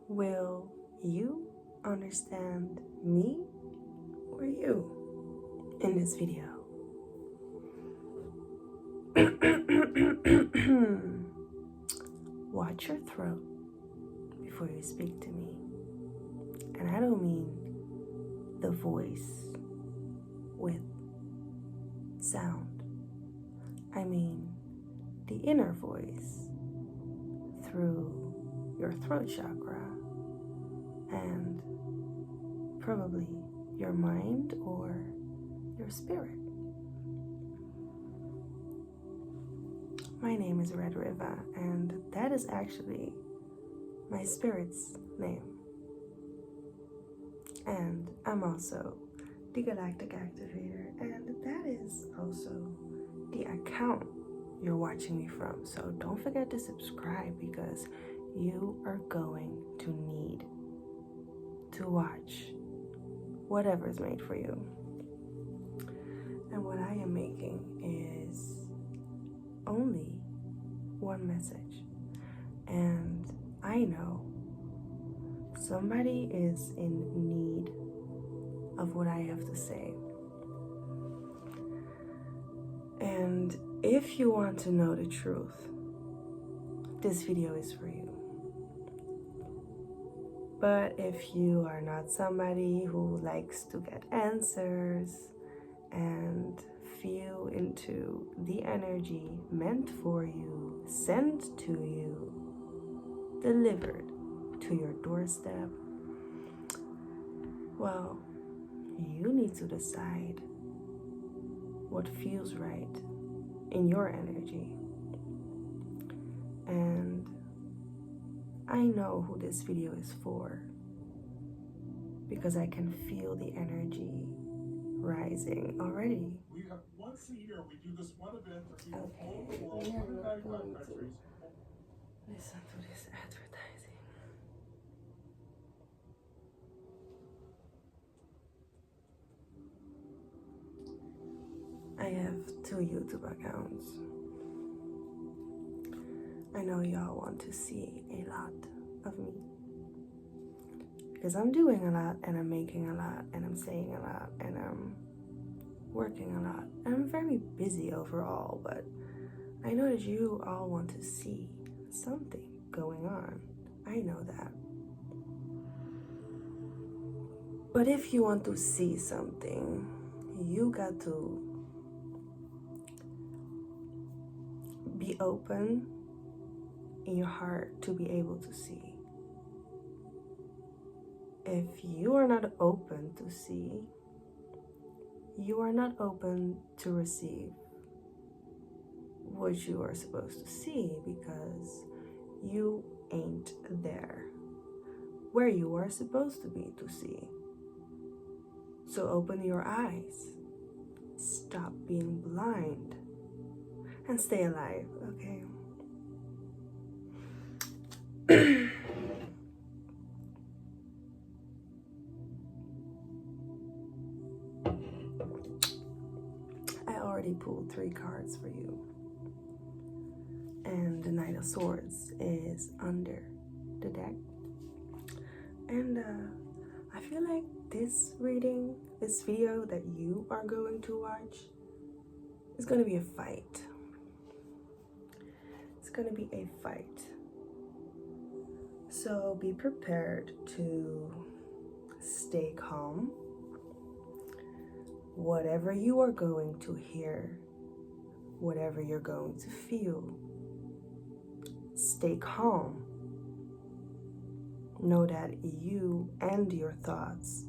Will you understand me or you in this video? Watch your throat before you speak to me. And I don't mean the voice with sound. I mean the inner voice through your throat chakra and probably your mind or your spirit. My name is Red River, and that is actually my spirit's name. And I'm also the Galactic Activator, and that is also the account you're watching me from. So don't forget to subscribe, because you are going to need to watch whatever is made for you. And what I am making is only one message. And I know somebody is in need of what I have to say. And if you want to know the truth, this video is for you. But if you are not somebody who likes to get answers and feel into the energy meant for you, sent to you, delivered to your doorstep, well, you need to decide what feels right in your energy. And I know who this video is for, because I can feel the energy rising already. We have once a year we do this one event for people all over the world, 195 countries. Listen to this advertising. I have 2 YouTube accounts. I know y'all want to see a lot of me, because I'm doing a lot, and I'm making a lot, and I'm saying a lot, and I'm working a lot, and I'm very busy overall. But I know that you all want to see something going on. I know that. But if you want to see something, you got to be open in your heart to be able to see. If you are not open to see, you are not open to receive what you are supposed to see, because you ain't there where you are supposed to be to see. So open your eyes, stop being blind, and stay alive, okay? I already pulled 3 cards for you. And the Knight of Swords is under the deck. And I feel like this reading, this video that you are going to watch, is going to be a fight. It's going to be a fight. So be prepared to stay calm. Whatever you are going to hear, whatever you're going to feel, stay calm. Know that you and your thoughts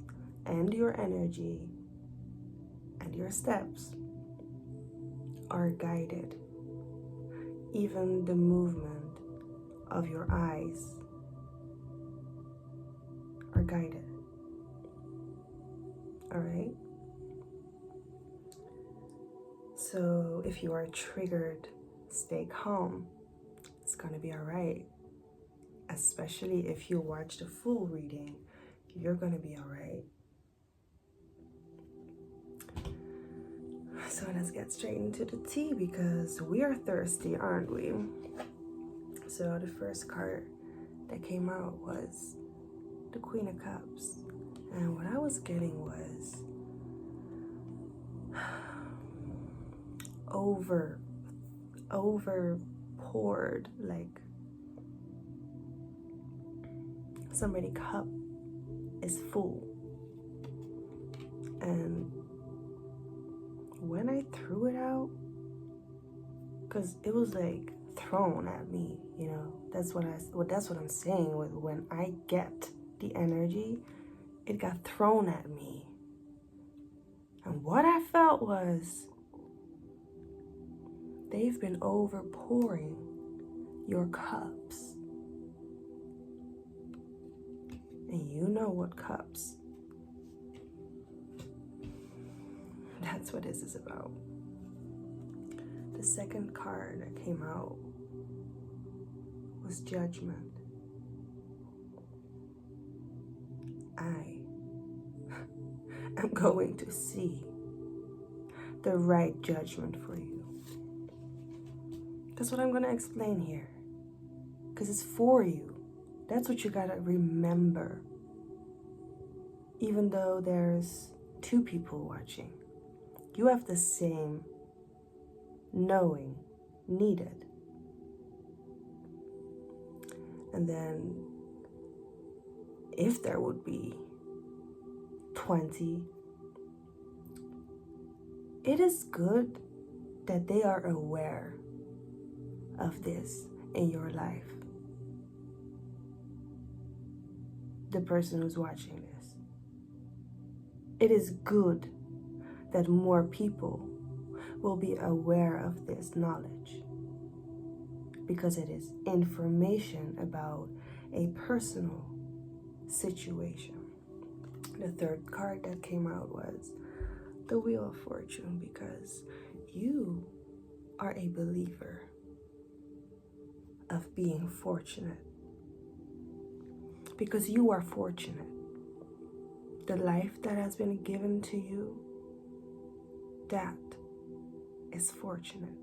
and your energy and your steps are guided. Even the movement of your eyes are guided. All right? So if you are triggered, stay calm. It's gonna be all right. Especially if you watch the full reading, you're gonna be all right. So let's get straight into the tea, because we are thirsty, aren't we? So the first card that came out was the Queen of Cups. And what I was getting was over poured, like somebody's cup is full. And when I threw it out, because it was like thrown at me, you know, that's what I'm saying with when I get the energy, it got thrown at me. And what I felt was they've been overpouring your cups. And you know what cups. That's what this is about. The second card that came out was Judgment. I am going to see the right judgment for you. That's what I'm going to explain here. Because it's for you. That's what you got to remember. Even though there's two people watching, you have the same knowing needed. And then if there would be 20, it is good that they are aware of this in your life. The person who's watching this. It is good that more people will be aware of this knowledge, because it is information about a personal situation. The third card that came out was the Wheel of Fortune, because you are a believer of being fortunate. Because you are fortunate. The life that has been given to you, that is fortunate.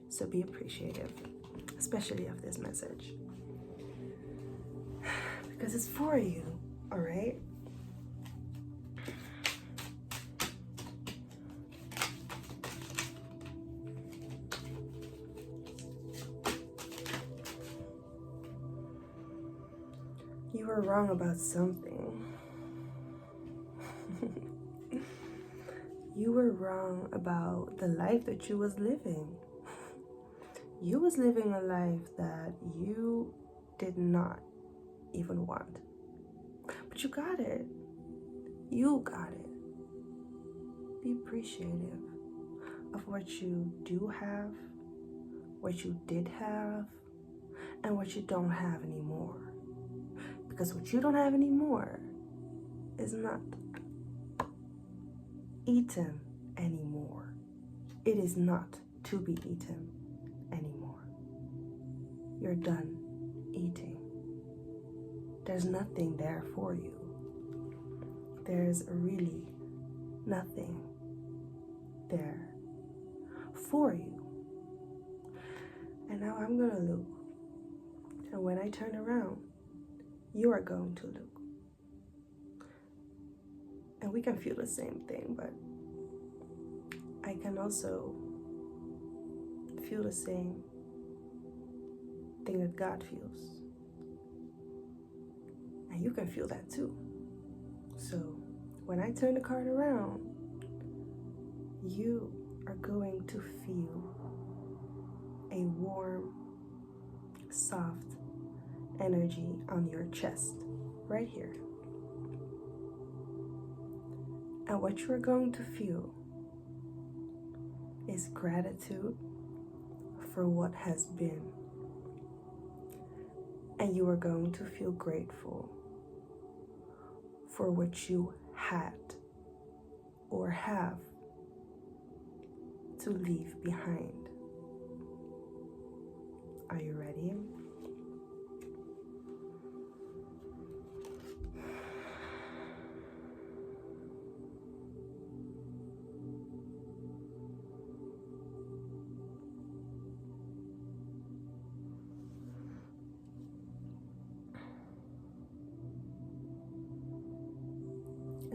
So be appreciative, especially of this message. Because it's for you, all right? You were wrong about something. You were wrong about the life that you was living. You was living a life that you did not even want. But you got it. You got it. Be appreciative of what you do have, what you did have, and what you don't have anymore. Because what you don't have anymore is not eaten anymore. It is not to be eaten anymore. You're done eating. There's nothing there for you. There's really nothing there for you. And now I'm gonna look. And when I turn around, you are going to look. And we can feel the same thing, but I can also feel the same thing that God feels. And you can feel that too. So when I turn the card around, you are going to feel a warm, soft energy on your chest, right here. And what you're going to feel is gratitude for what has been. And you are going to feel grateful for what you had or have to leave behind. Are you ready?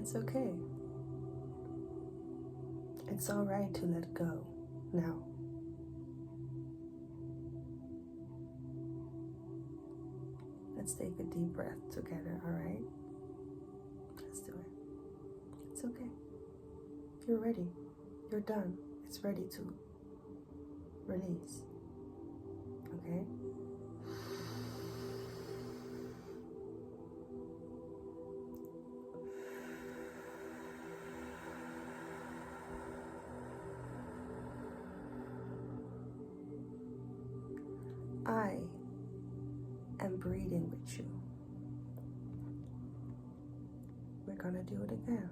It's okay. It's all right to let go now. Let's take a deep breath together, all right? Let's do it. It's okay. You're ready. You're done. It's ready to release. Okay? I am breathing with you. We're gonna do it again.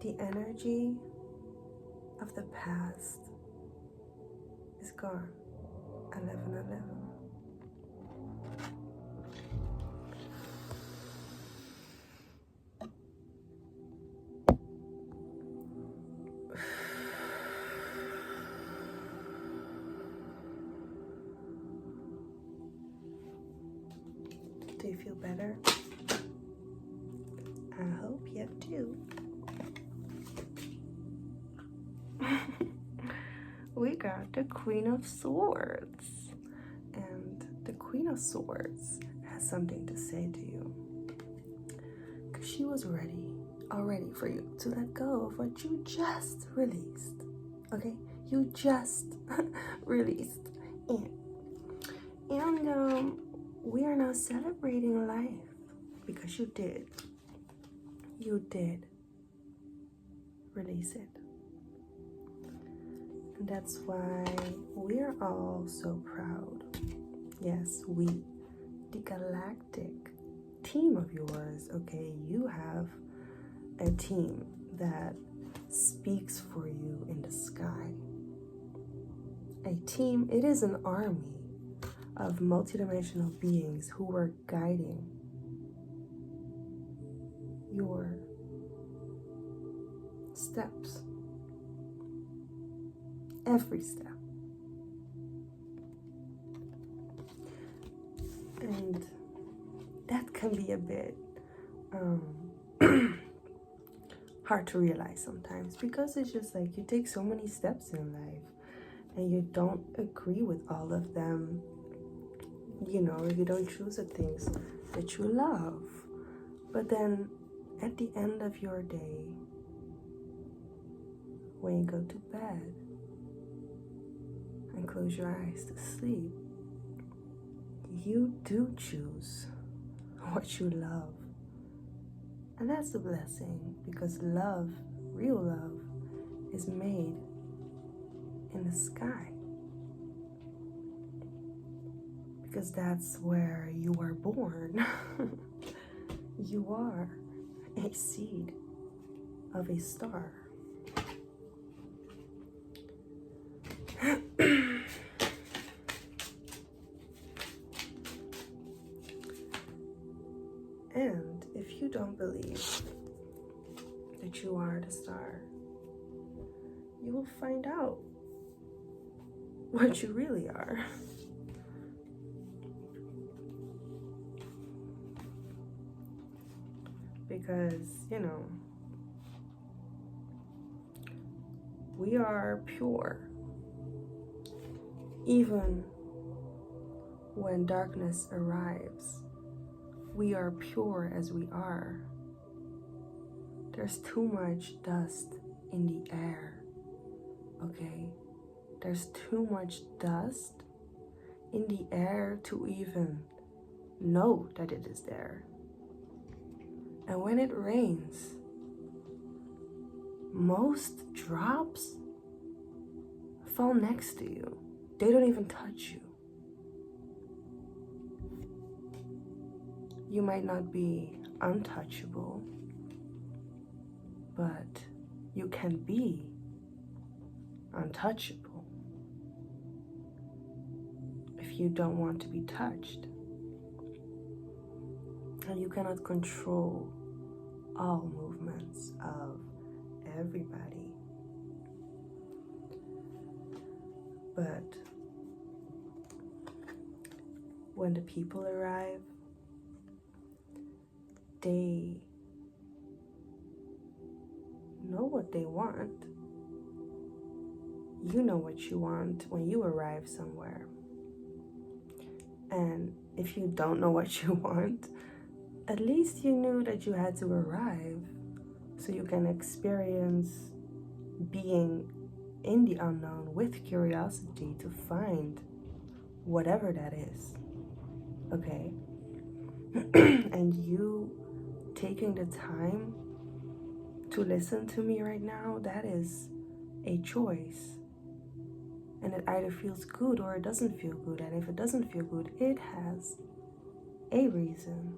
The energy of the past is gone. 11:11. Do you feel better? I hope you do. We got the Queen of Swords. And the Queen of Swords has something to say to you. Because she was already for you to let go of what you just released. Okay? You just released it. And we are now celebrating life because you did release it. And that's why we're all so proud. Yes, we, the galactic team of yours, okay, you have a team that speaks for you in the sky. A team, it is an army of multidimensional beings who are guiding your steps. Every step. And that can be a bit hard to realize sometimes, because it's just like you take so many steps in life and you don't agree with all of them. You know, you don't choose the things that you love. But then at the end of your day, when you go to bed and close your eyes to sleep, you do choose what you love. And that's a blessing, because love, real love, is made in the sky. Because that's where you are born. You are a seed of a star. And if you don't believe that you are the star, you will find out what you really are. Because, you know, we are pure. Even when darkness arrives, we are pure as we are. There's too much dust in the air, okay? There's too much dust in the air to even know that it is there. And when it rains, most drops fall next to you. They don't even touch you. You might not be untouchable, but you can be untouchable if you don't want to be touched. And you cannot control all movements of everybody. But when the people arrive, they know what they want. You know what you want when you arrive somewhere. And if you don't know what you want, at least you knew that you had to arrive so you can experience being in the unknown with curiosity to find whatever that is. Okay? And you taking the time to listen to me right now, that is a choice. And it either feels good or it doesn't feel good. And if it doesn't feel good, it has a reason.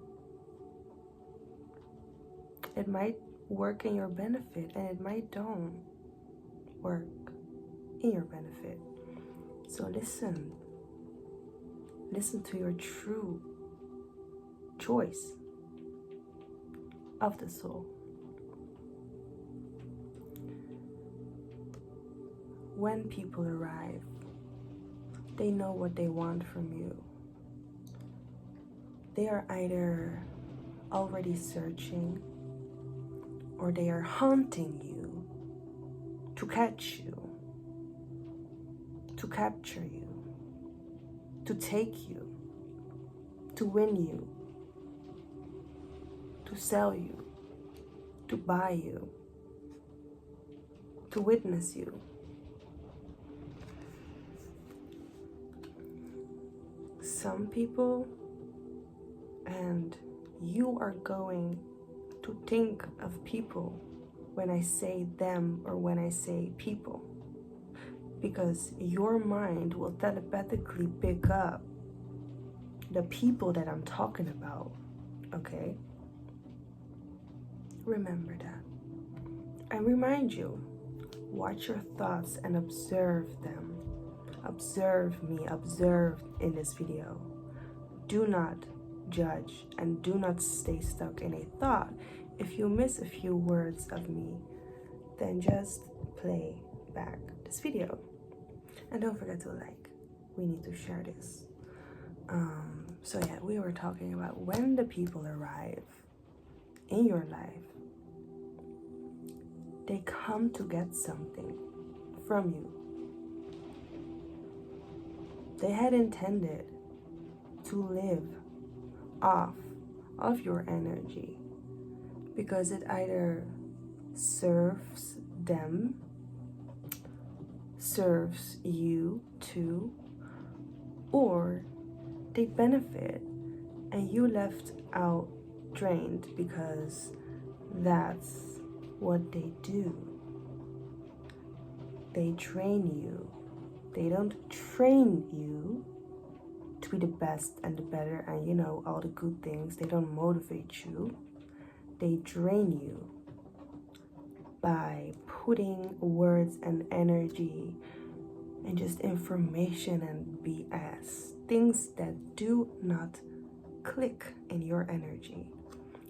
It might work in your benefit, and it might don't work in your benefit. So listen. Listen to your true choice of the soul. When people arrive, they know what they want from you. They are either already searching or they are haunting you to catch you, to capture you, to take you, to win you, to sell you, to buy you, to witness you. Some people, and you are going to think of people when I say them or when I say people, because your mind will telepathically pick up the people that I'm talking about, okay? Remember that. And remind you, watch your thoughts and observe them. Observe me, observe in this video. Do not judge and do not stay stuck in a thought. If you miss a few words of me, then just play back this video. And don't forget to like. We need to share this. So yeah, we were talking about when the people arrive in your life, they come to get something from you. They had intended to live off of your energy because it either serves them, serves you too, or they benefit and you left out drained because that's what they do. They drain you. They don't train you to be the best and the better and, you know, all the good things. They don't motivate you. They drain you by putting words and energy and just information and BS. Things that do not click in your energy.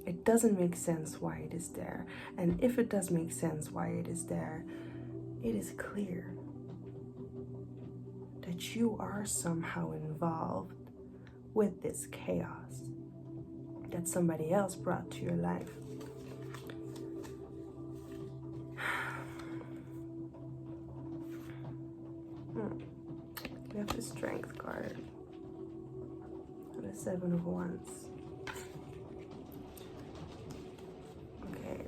It doesn't make sense why it is there. And if it does make sense why it is there, it is clear that you are somehow involved with this chaos that somebody else brought to your life. We have the Strength card and the Seven of Wands. Okay.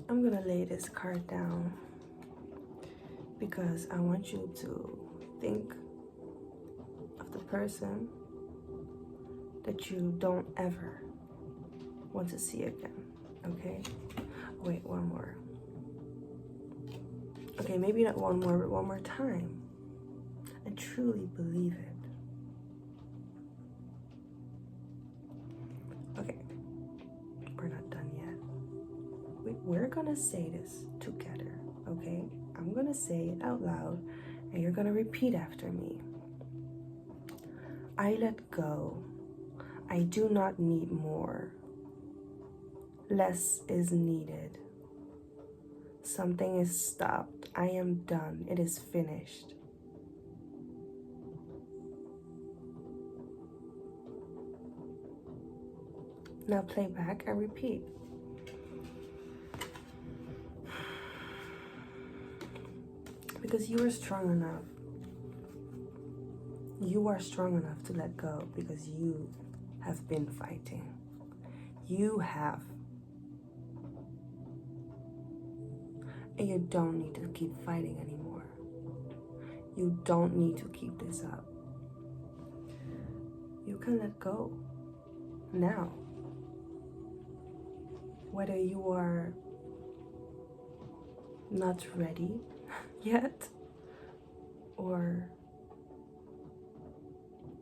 I'm gonna lay this card down because I want you to think of the person that you don't ever want to see again, okay? Wait, one more. Okay, maybe not one more, but one more time. And truly believe it. Okay, we're not done yet. We're gonna say this together, okay? I'm gonna say it out loud and you're gonna repeat after me. I let go. I do not need more. Less is needed. Something is stopped. I am done. It is finished. Now play back and repeat. Because you are strong enough. You are strong enough to let go because you have been fighting. You have. And you don't need to keep fighting anymore. You don't need to keep this up. You can let go now. Whether you are not ready yet, or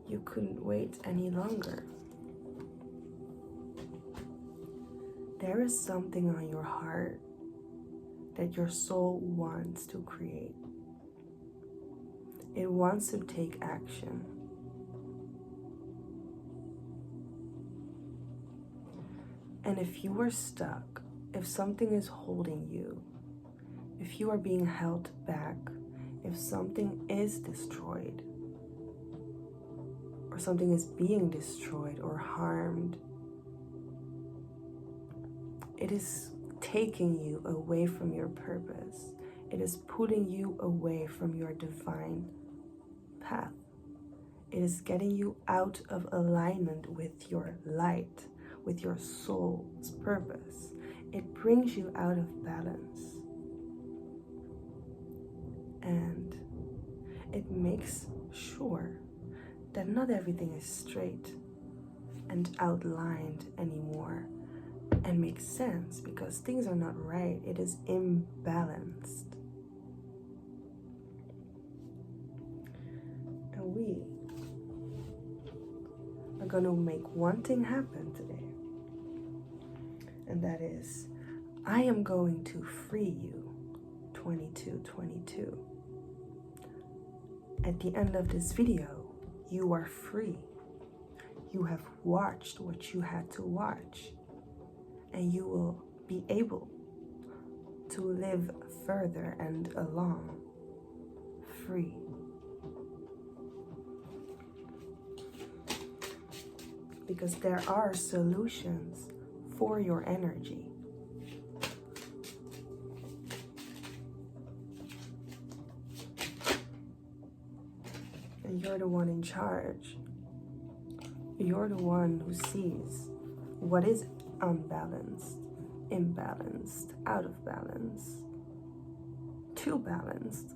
you couldn't wait any longer. There is something on your heart that your soul wants to create. It wants to take action. And if you are stuck, if something is holding you, if you are being held back, if something is destroyed, or something is being destroyed or harmed, it is taking you away from your purpose. It is pulling you away from your divine path. It is getting you out of alignment with your light, with your soul's purpose. It brings you out of balance. And it makes sure that not everything is straight and outlined anymore and makes sense, because things are not right. It is imbalanced. And we are going to make one thing happen today. And that is, I am going to free you, 2222. At the end of this video, you are free. You have watched what you had to watch, and you will be able to live further and along free. Because there are solutions for your energy. And you're the one in charge. You're the one who sees what is unbalanced, imbalanced, out of balance, too balanced.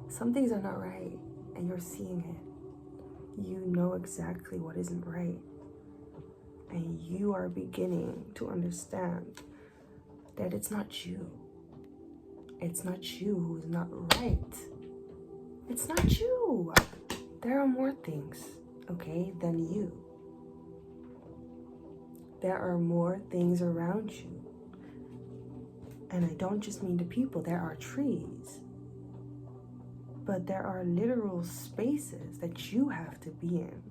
Some things are not right, and you're seeing it. You know exactly what isn't right. And you are beginning to understand that it's not you. It's not you who's not right. It's not you. There are more things, okay, than you. There are more things around you. And I don't just mean the people. There are trees. But there are literal spaces that you have to be in.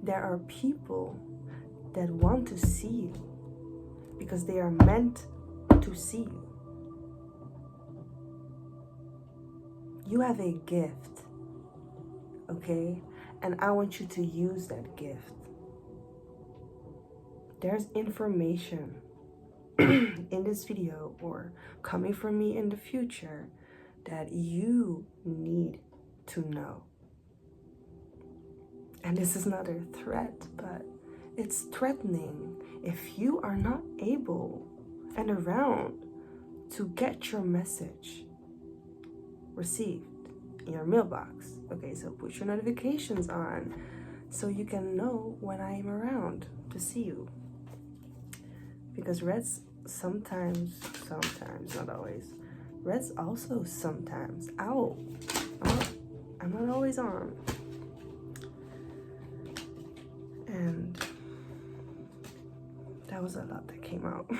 There are people that want to see you because they are meant to see you. You have a gift, okay? And I want you to use that gift. There's information in this video or coming from me in the future that you need to know. And this is not a threat, but it's threatening if you are not able and around to get your message received in your mailbox. Okay, so put your notifications on so you can know when I am around to see you. Because Red's sometimes, not always. Red's also sometimes out. I'm not always on. And that was a lot that came out.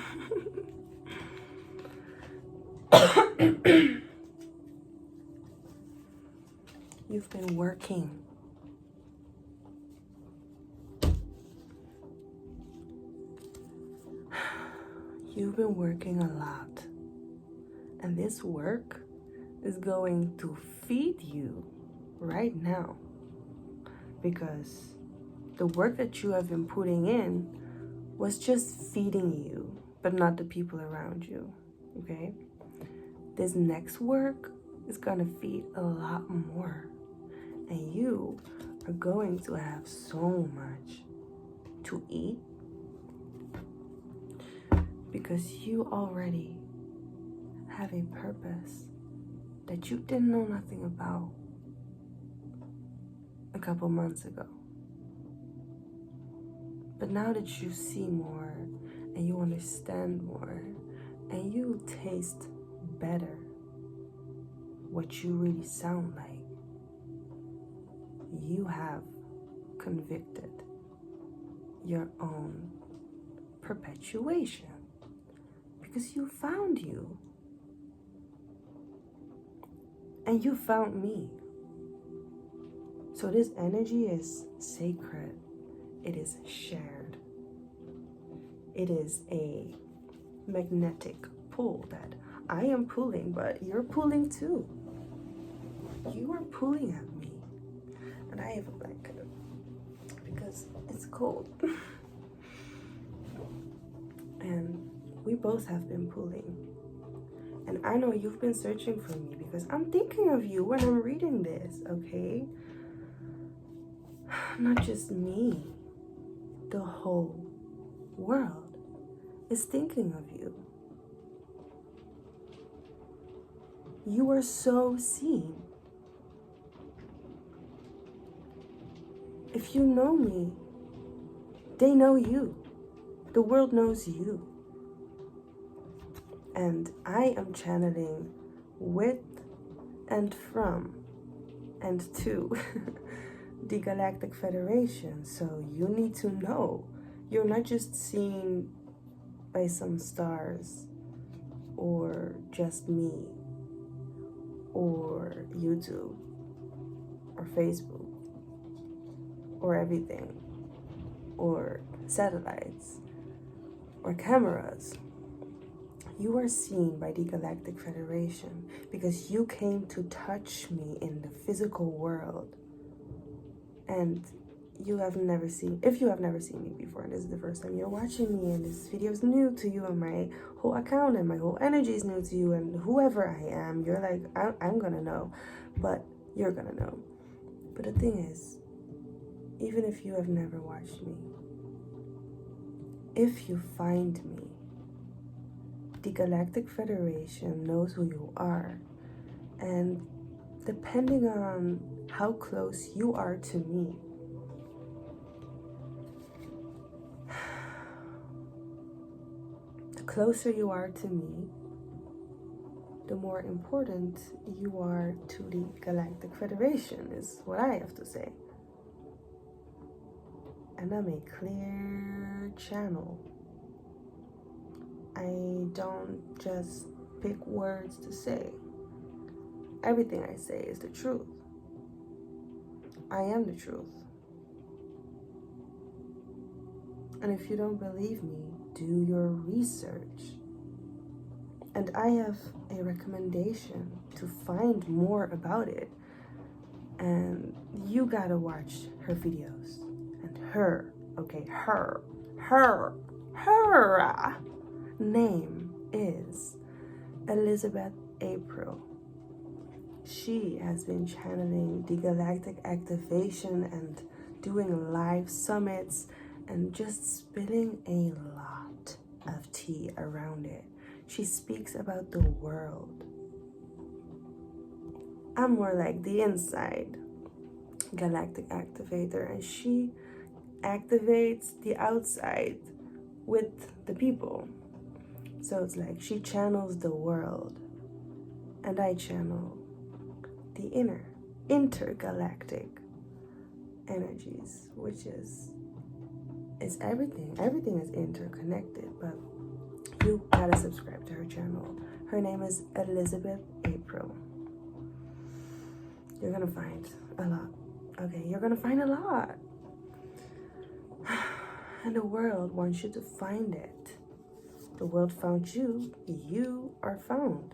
You've been working you've been working a lot. And this work is going to feed you right now. Because the work that you have been putting in was just feeding you, but not the people around you, okay? This next work is gonna feed a lot more. And you are going to have so much to eat because you already have a purpose that you didn't know nothing about a couple months ago. But now that you see more and you understand more and you taste better what you really sound like, you have convicted your own perpetuation because you found you and you found me. So this energy is sacred. It is shared. It is a magnetic pull that I am pulling, but you're pulling too. You are pulling at me. And I have a blanket because it's cold. And we both have been pulling. And I know you've been searching for me because I'm thinking of you when I'm reading this, okay? Not just me. The whole world is thinking of you. You are so seen. If you know me, they know you. The world knows you. And I am channeling with and from and to the Galactic Federation. So you need to know you're not just seen by some stars or just me or YouTube or Facebook or everything or satellites or cameras. You are seen by the Galactic Federation because you came to touch me in the physical world. And you have never seen, if you have never seen me before, and this is the first time you're watching me, and this video is new to you, and my whole account and my whole energy is new to you, and whoever I am, you're like, I'm gonna know, but you're gonna know. But the thing is, even if you have never watched me, if you find me, the Galactic Federation knows who you are, and depending on how close you are to me, the closer you are to me, the more important you are to the Galactic Federation, is what I have to say. And I'm a clear channel. I don't just pick words to say. Everything I say is the truth. I am the truth. And if you don't believe me, do your research. And I have a recommendation to find more about it. And you gotta watch her videos. And her name is Elizabeth April. She has been channeling the Galactic Activation and doing live summits and just spilling a lot of tea around it. She speaks about the world. I'm more like the inside Galactic Activator, and she activates the outside with the people. So it's like she channels the world, and I channel the intergalactic energies, which is everything. Everything is interconnected, but you gotta subscribe to her channel. Her name is Elizabeth April. You're gonna find a lot. Okay, you're gonna find a lot. And the world wants you to find it. The world found you. You are found.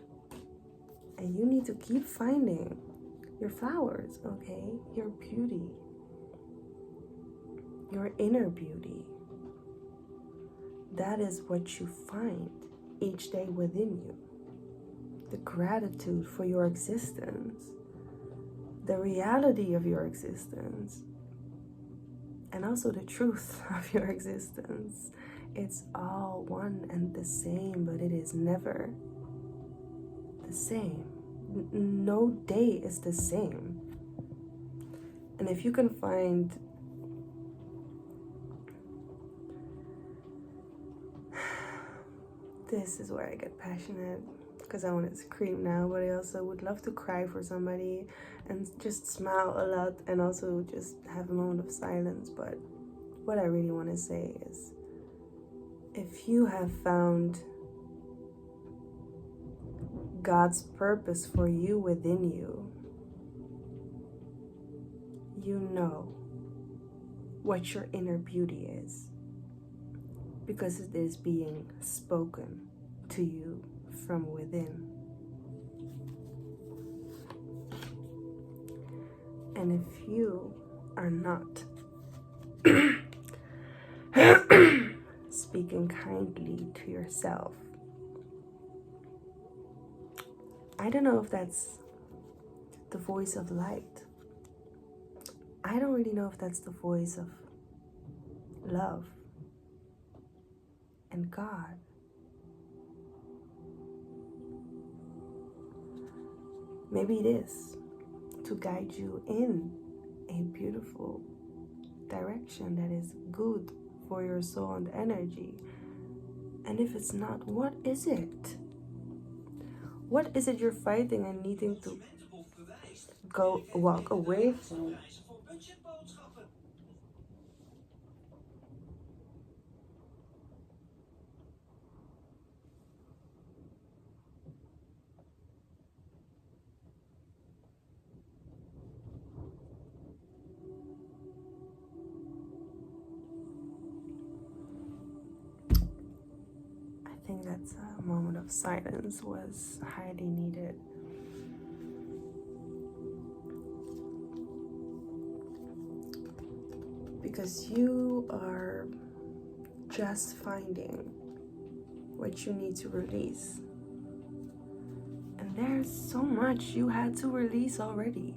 And you need to keep finding your flowers, okay? Your beauty. Your inner beauty. That is what you find each day within you. The gratitude for your existence. The reality of your existence. And also the truth of your existence. It's all one and the same, but it is never the same. No day is the same. And if you can find this is where I get passionate, because I want to scream now, but I also would love to cry for somebody and just smile a lot and also just have a moment of silence. But what I really want to say is, if you have found God's purpose for you within you, you know what your inner beauty is, because it is being spoken to you from within. And if you are not speaking kindly to yourself, I don't know if that's the voice of light. I don't really know if that's the voice of love and God. Maybe it is to guide you in a beautiful direction that is good for your soul and energy. And if it's not, what is it? What is it you're fighting and needing to walk away from? I think that a moment of silence was highly needed. Because you are just finding what you need to release. And there's so much you had to release already.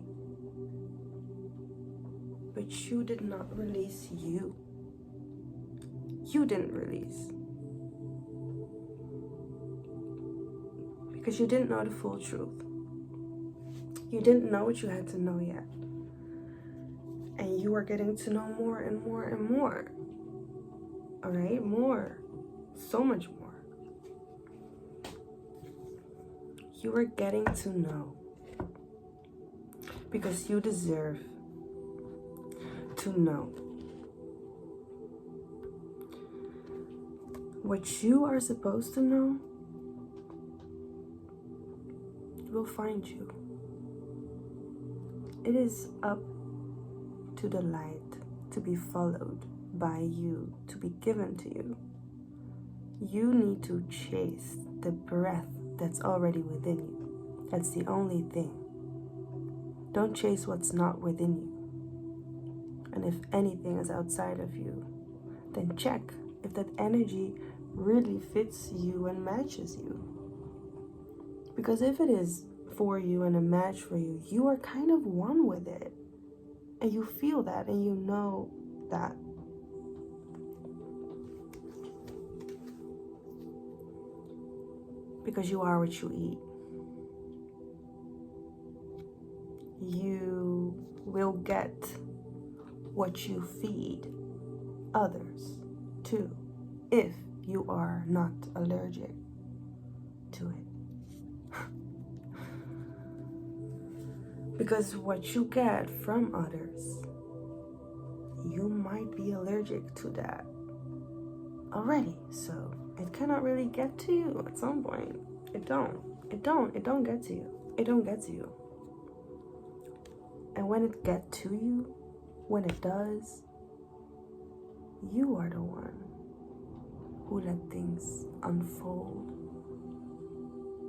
But you did not release you. You didn't release. Because you didn't know the full truth. You didn't know what you had to know yet. And you are getting to know more and more and more. All right? More. So much more. You are getting to know. Because you deserve to know. What you are supposed to know will find you. It is up to the light to be followed by you, to be given to you. You need to chase the breath that's already within you. That's the only thing. Don't chase what's not within you. And if anything is outside of you, then check if that energy really fits you and matches you. Because if it is for you and a match for you, you are kind of one with it. And you feel that and you know that. Because you are what you eat. You will get what you feed others too, if you are not allergic to it. Because what you get from others, you might be allergic to that already. So it cannot really get to you at some point. It don't get to you. It don't get to you. And when it gets to you, when it does, you are the one who let things unfold,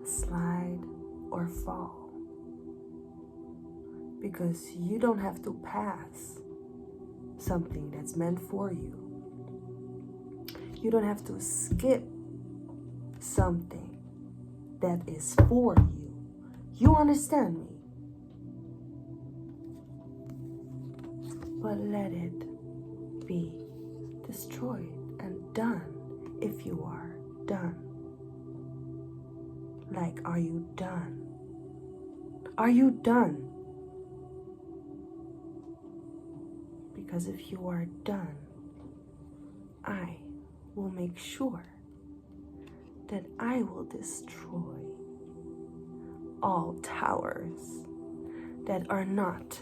slide, or fall. Because you don't have to pass something that's meant for you. You don't have to skip something that is for you. You understand me? But let it be destroyed and done if you are done. Like, are you done? Are you done? Because if you are done, I will make sure that I will destroy all towers that are not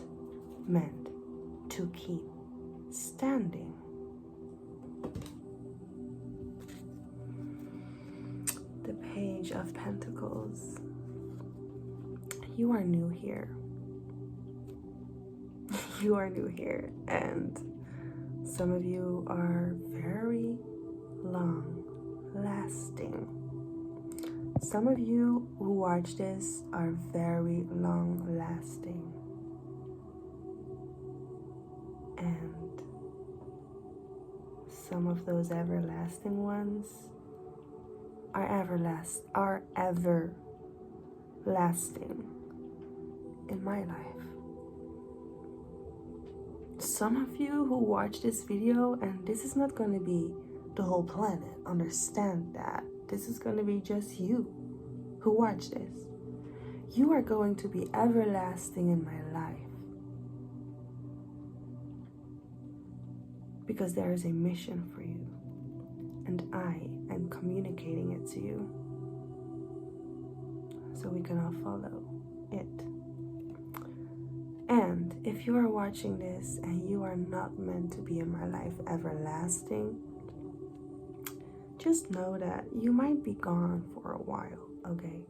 meant to keep standing. The Page of Pentacles. You are new here. You are new here, and some of you are very long lasting. Some of you who watch this are very long lasting. And some of those everlasting ones are ever lasting in my life. Some of you who watch this video, and this is not going to be the whole planet, understand that. This is going to be just you who watch this. You are going to be everlasting in my life. Because there is a mission for you. And I am communicating it to you. So we can all follow it. And if you are watching this and you are not meant to be in my life everlasting, just know that you might be gone for a while, okay?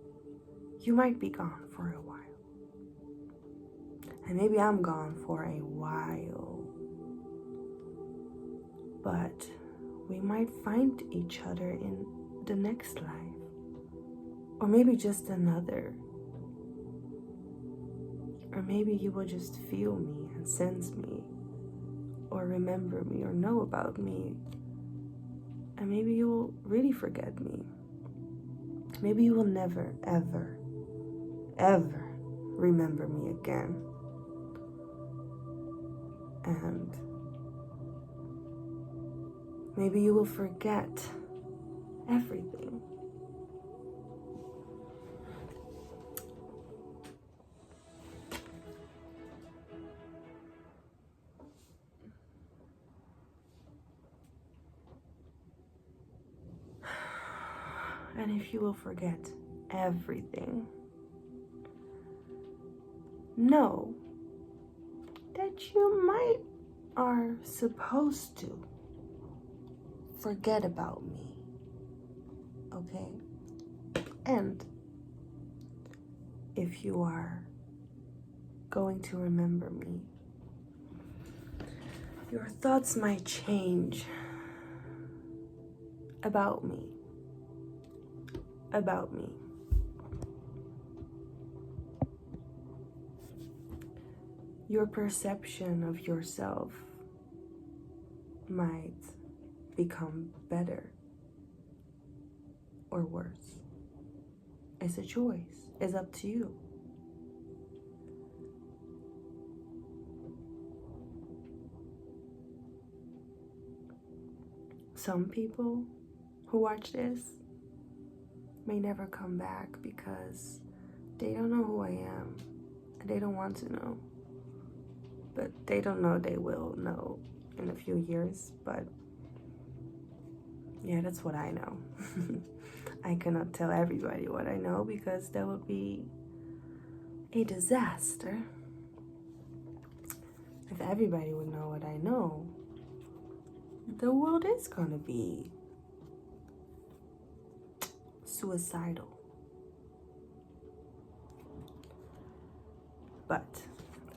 You might be gone for a while. And maybe I'm gone for a while. But we might find each other in the next life. Or maybe just another. Or maybe you will just feel me and sense me, or remember me, or know about me. And maybe you will really forget me. Maybe you will never, ever, ever remember me again. And maybe you will forget everything. And if you will forget everything, know that you might are supposed to forget about me, okay? And if you are going to remember me, your thoughts might change about me. Your perception of yourself might become better or worse. It's a choice. It's up to you. Some people who watch this may never come back because they don't know who I am and they don't want to know. But they don't know they will know in a few years. But yeah, that's what I know. I cannot tell everybody what I know because that would be a disaster. If everybody would know what I know, the world is gonna be suicidal. But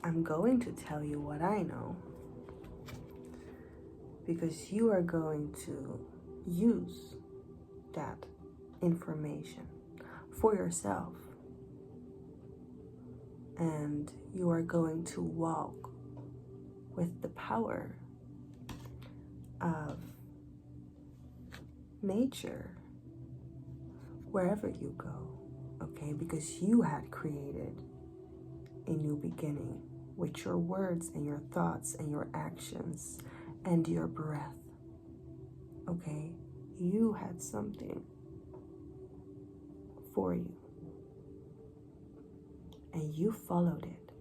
I'm going to tell you what I know because you are going to use that information for yourself. And you are going to walk with the power of nature wherever you go, okay? Because you had created a new beginning with your words and your thoughts and your actions and your breath, okay? You had something for you, and you followed it.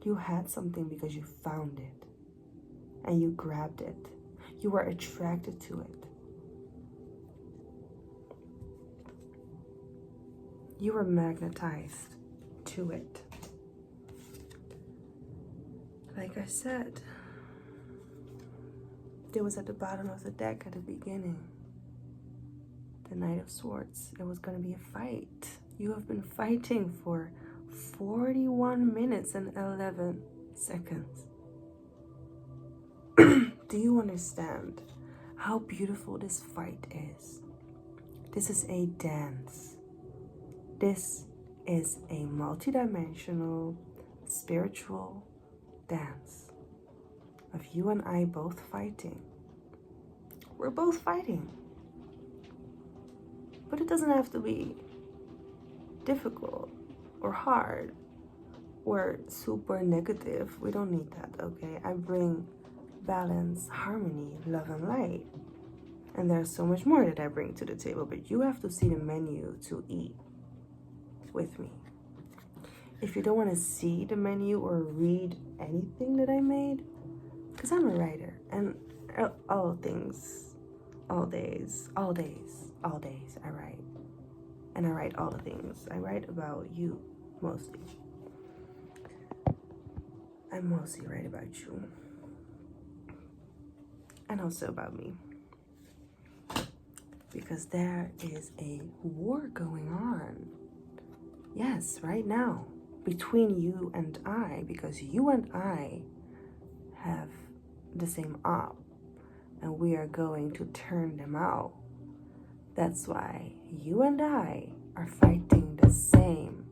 You had something because you found it, and you grabbed it. You were attracted to it. You were magnetized to it. Like I said, it was at the bottom of the deck at the beginning. The Knight of Swords. It was going to be a fight. You have been fighting for 41 minutes and 11 seconds. Do you understand how beautiful this fight is? This is a dance. This is a multidimensional, spiritual dance of you and I both fighting. We're both fighting. But it doesn't have to be difficult or hard or super negative. We don't need that, okay? I bring balance, harmony, love, and light. And there's so much more that I bring to the table, but you have to see the menu to eat with me. If you don't want to see the menu or read anything that I made, because I'm a writer, and all things, all days, I write. And I write all the things. I write about you, mostly. I mostly write about you. And also about me. Because there is a war going on. Yes, right now. Between you and I. Because you and I have the same op. And we are going to turn them out. That's why you and I are fighting the same,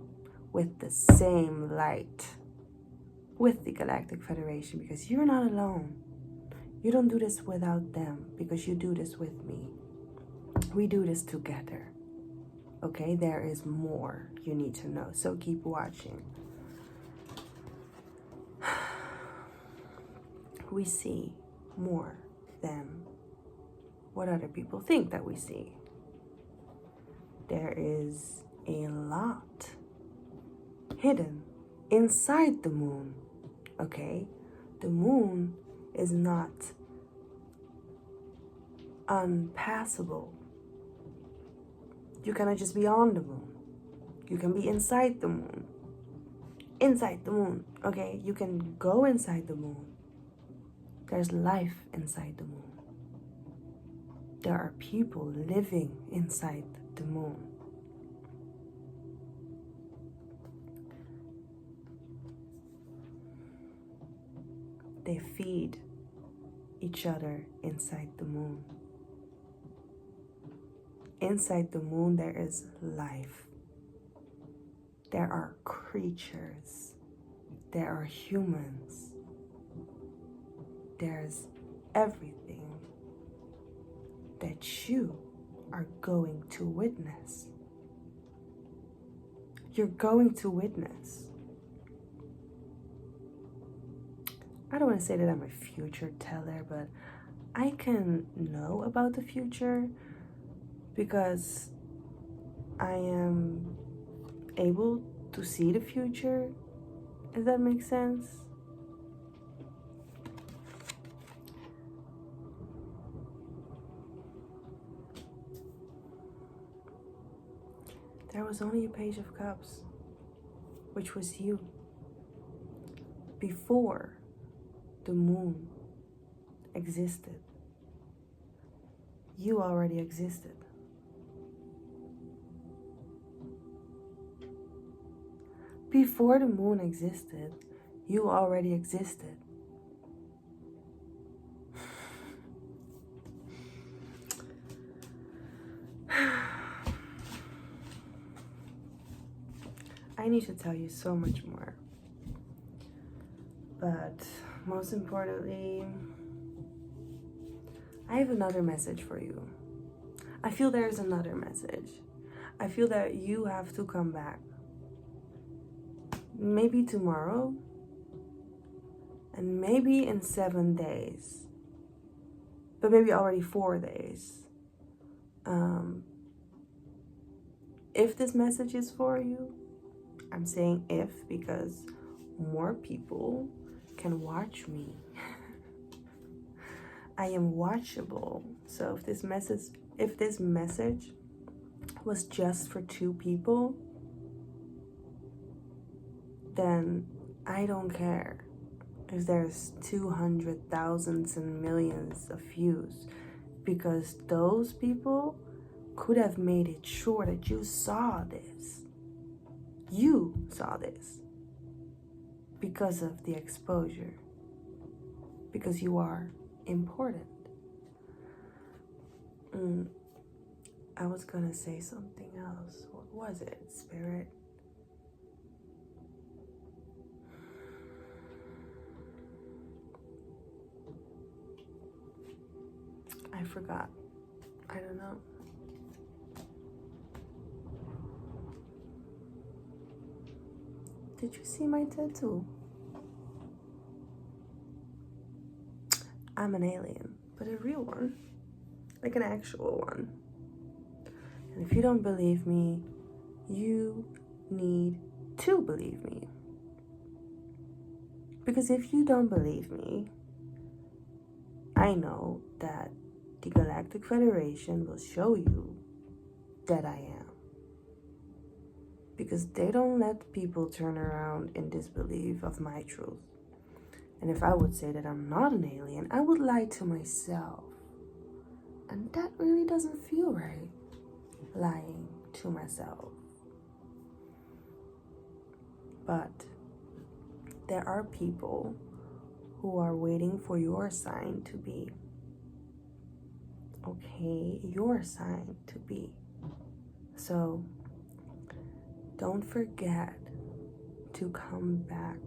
with the same light, with the Galactic Federation, because you're not alone. You don't do this without them, because you do this with me. We do this together. Okay, there is more you need to know, so keep watching. We see more than what other people think that we see. There is a lot hidden inside the moon, okay? The moon is not unpassable. You cannot just be on the moon. You can be inside the moon. Inside the moon, okay? You can go inside the moon. There's life inside the moon. There are people living inside the moon. They feed each other inside the moon. Inside the moon there is life. There are creatures. There are humans. There's everything that you are going to witness. You're going to witness. I don't want to say that I'm a future teller, but I can know about the future because I am able to see the future, if that makes sense. There was only a Page of Cups, which was you. Before the moon existed, you already existed. Before the moon existed, you already existed. I need to tell you so much more. But most importantly, I have another message for you. I feel there's another message. I feel that you have to come back. Maybe tomorrow, and maybe in 7 days, but maybe already 4 days. If this message is for you, I'm saying if because more people can watch me. I am watchable. So if this message was just for 2 people, then I don't care if there's 200,000 and millions of views, because those people could have made it sure that you saw this. You saw this because of the exposure, because you are important. I was gonna say something else. What was it, Spirit? I forgot. I don't know. Did you see my tattoo? I'm an alien, but a real one. Like an actual one. And if you don't believe me, you need to believe me. Because if you don't believe me, I know that the Galactic Federation will show you that I am. Because they don't let people turn around in disbelief of my truth. And if I would say that I'm not an alien, I would lie to myself. And that really doesn't feel right, lying to myself. But there are people who are waiting for your sign to be. Okay, your sign to be. So don't forget to come back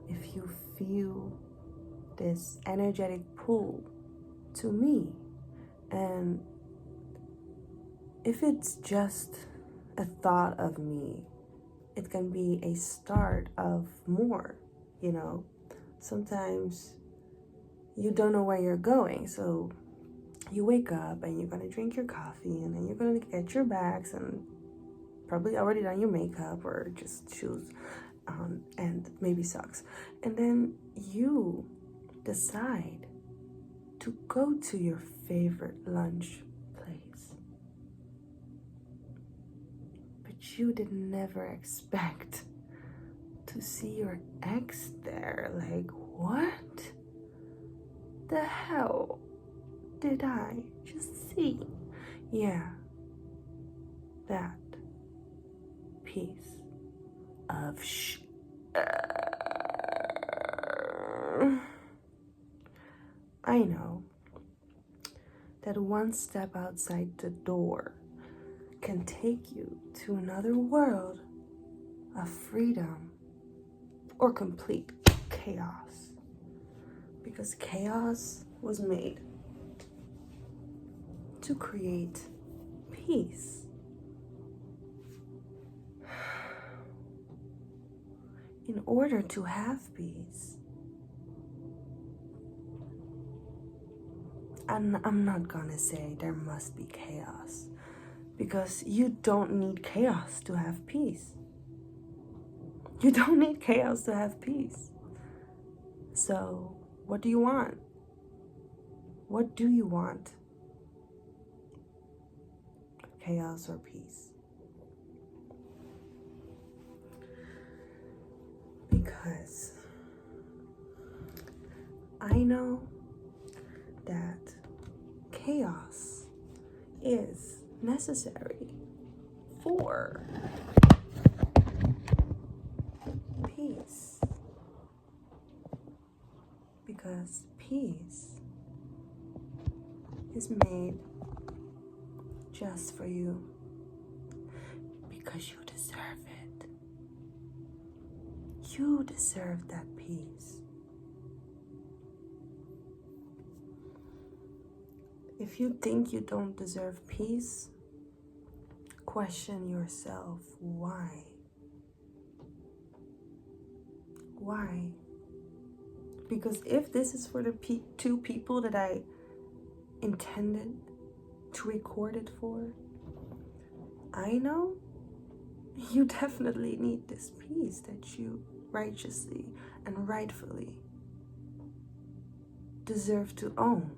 if you feel this energetic pull to me. And if it's just a thought of me, it can be a start of more, you know. Sometimes you don't know where you're going, so you wake up and you're gonna drink your coffee and then you're gonna get your bags and probably already done your makeup or just shoes and maybe socks. And then you decide to go to your favorite lunch place. But you did never expect to see your ex there. Like, what the hell did I just see? Yeah, that piece of I know that one step outside the door can take you to another world of freedom or complete chaos. Because chaos was made to create peace. In order to have peace, and I'm not gonna say there must be chaos, because you don't need chaos to have peace. You don't need chaos to have peace. So, what do you want? What do you want? Chaos or peace? Because I know that chaos is necessary for peace. Because peace is made just for you. Because you deserve it. You deserve that peace. If you think you don't deserve peace, question yourself why. Why? Because if this is for the two people that I intended to record it for, I know you definitely need this peace that you righteously and rightfully deserve to own.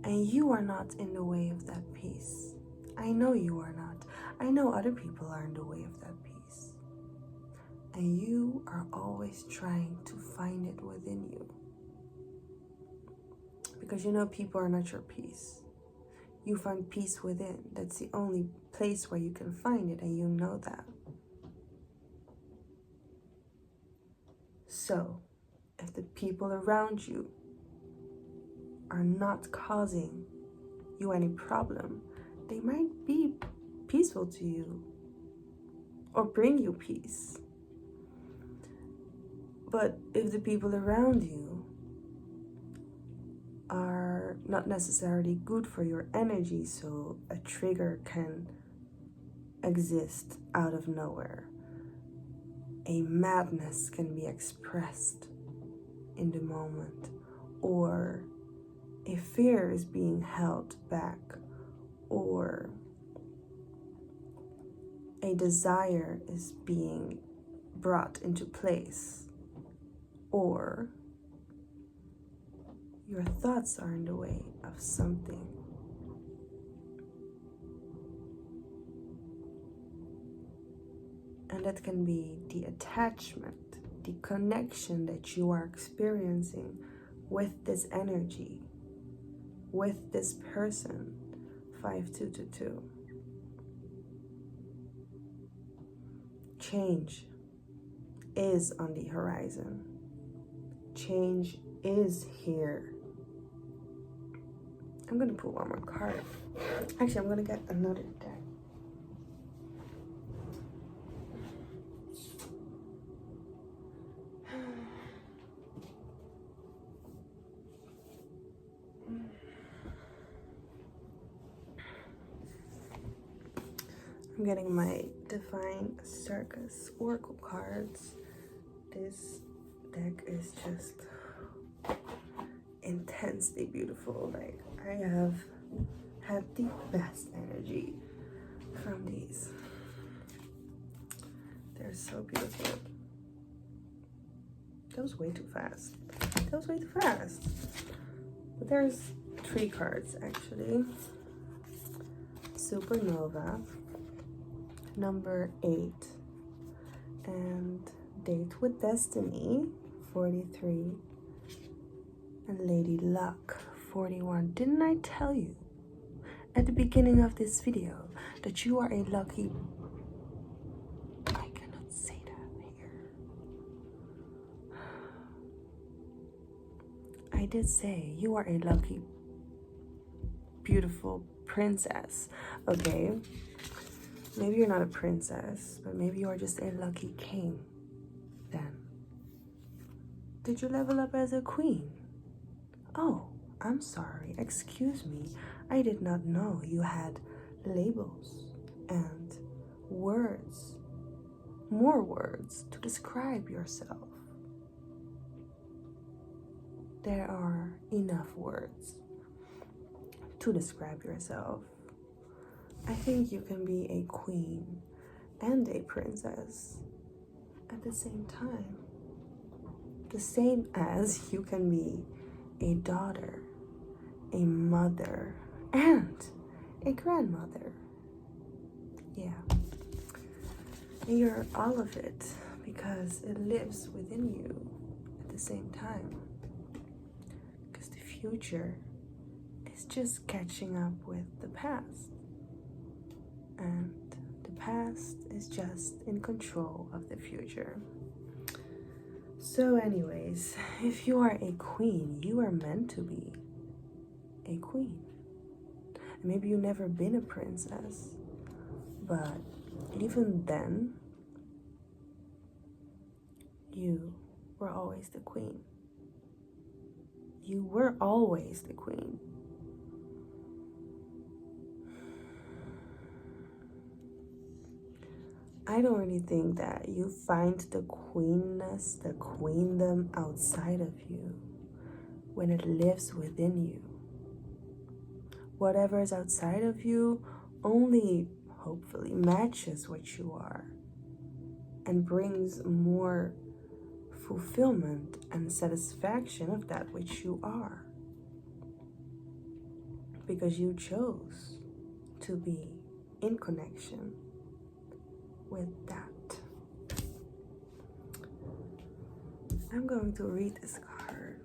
And you are not in the way of that peace. I know you are not. I know other people are in the way of that peace. And you are always trying to find it within you. Because you know people are not your peace. You find peace within. That's the only place where you can find it, and you know that. So, if the people around you are not causing you any problem, they might be peaceful to you or bring you peace. But if the people around you are not necessarily good for your energy, so a trigger can exist out of nowhere. A madness can be expressed in the moment, or a fear is being held back, or a desire is being brought into place, or your thoughts are in the way of something. And that can be the attachment, the connection that you are experiencing with this energy, with this person, 5222. Change is on the horizon. Change is here. I'm going to pull one more card. Actually, I'm going to get another deck. I'm getting my Divine Circus Oracle cards. This deck is just intensely beautiful. Like, I have had the best energy from these. They're so beautiful. That was way too fast. That was way too fast. But there's 3 cards actually. Supernova, number 8, and Date with Destiny, 43, and Lady Luck, 41. Didn't I tell you at the beginning of this video that you are a lucky... I cannot say that here. I did say you are a lucky, beautiful princess, okay? Maybe you're not a princess, but maybe you are just a lucky king then. Did you level up as a queen? Oh, I'm sorry, excuse me. I did not know you had labels and words, more words to describe yourself. There are enough words to describe yourself. I think you can be a queen and a princess at the same time. The same as you can be a daughter, a mother, and a grandmother. Yeah. And you're all of it because it lives within you at the same time. Because the future is just catching up with the past. And the past is just in control of the future. So anyways, if you are a queen, you are meant to be a queen. And maybe you've never been a princess, but even then, you were always the queen. You were always the queen. I don't really think that you find the queenness, the queendom outside of you when it lives within you. Whatever is outside of you only, hopefully, matches what you are and brings more fulfillment and satisfaction of that which you are. Because you chose to be in connection with that. I'm going to read this card.